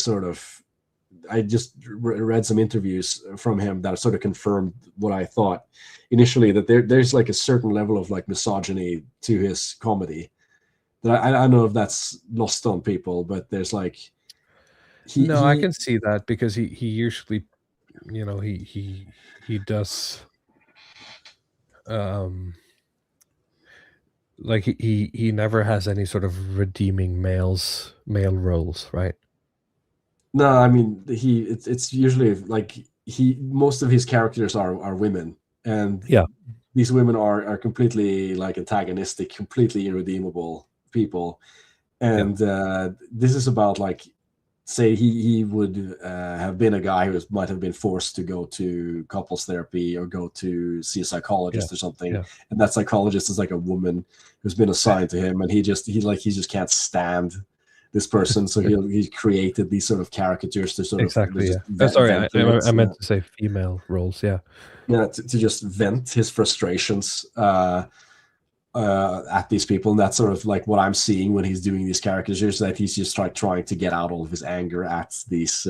just read some interviews from him that sort of confirmed what I thought initially, that there's like a certain level of like misogyny to his comedy that I don't know if that's lost on people, but there's like I can see that, because he usually, you know, he does like he never has any sort of redeeming male roles, right? No, I mean it's usually like most of his characters are women, and Yeah. these women are completely like antagonistic, completely irredeemable people. And this is about like, say he would have been a guy who might have been forced to go to couples therapy or go to see a psychologist or something, and that psychologist is like a woman who's been assigned to him, and he just can't stand this person, so he created these sort of caracatures to sort of sorry, I meant to say female roles. To just vent his frustrations at these people. And that's sort of like what I'm seeing when he's doing these characters, that he's just trying to get out all of his anger at these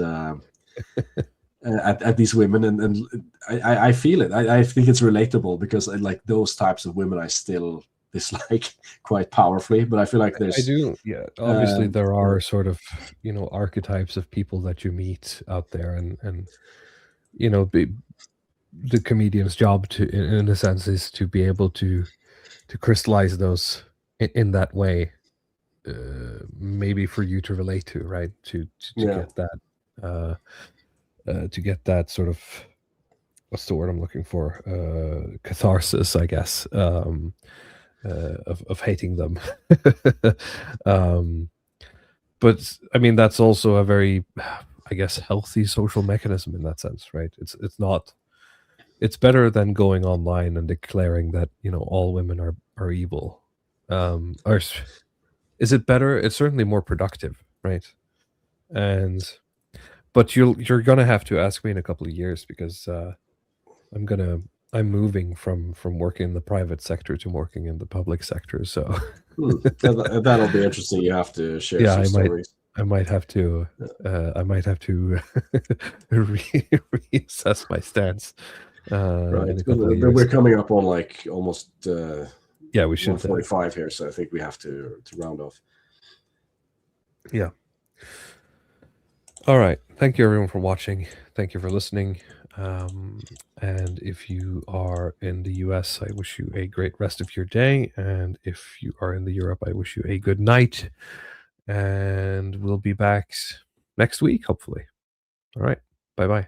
at these women, and I feel it. I think it's relatable, because like those types of women I still dislike quite powerfully, but I feel like there's obviously there are sort of, you know, archetypes of people that you meet out there, and you know, the comedian's job to in a sense is to be able to crystallize those in that way, maybe for you to relate to, right? To get that sort of, what's the word I'm looking for, catharsis, I guess, of hating them. But I mean, that's also a very, I guess, healthy social mechanism in that sense, right? It's better than going online and declaring that, you know, all women are evil. Or is it better? It's certainly more productive, right? But you're gonna have to ask me in a couple of years, because I'm moving from working in the private sector to working in the public sector. So that'll be interesting. You have to share some stories. I might have to reassess my stance. Right, we're coming up on like almost we should 1:45 here, so I think we have to round off. Yeah. All right. Thank you everyone for watching. Thank you for listening. And if you are in the US, I wish you a great rest of your day. And if you are in the Europe, I wish you a good night. and we'll be back next week, hopefully. All right. Bye-bye.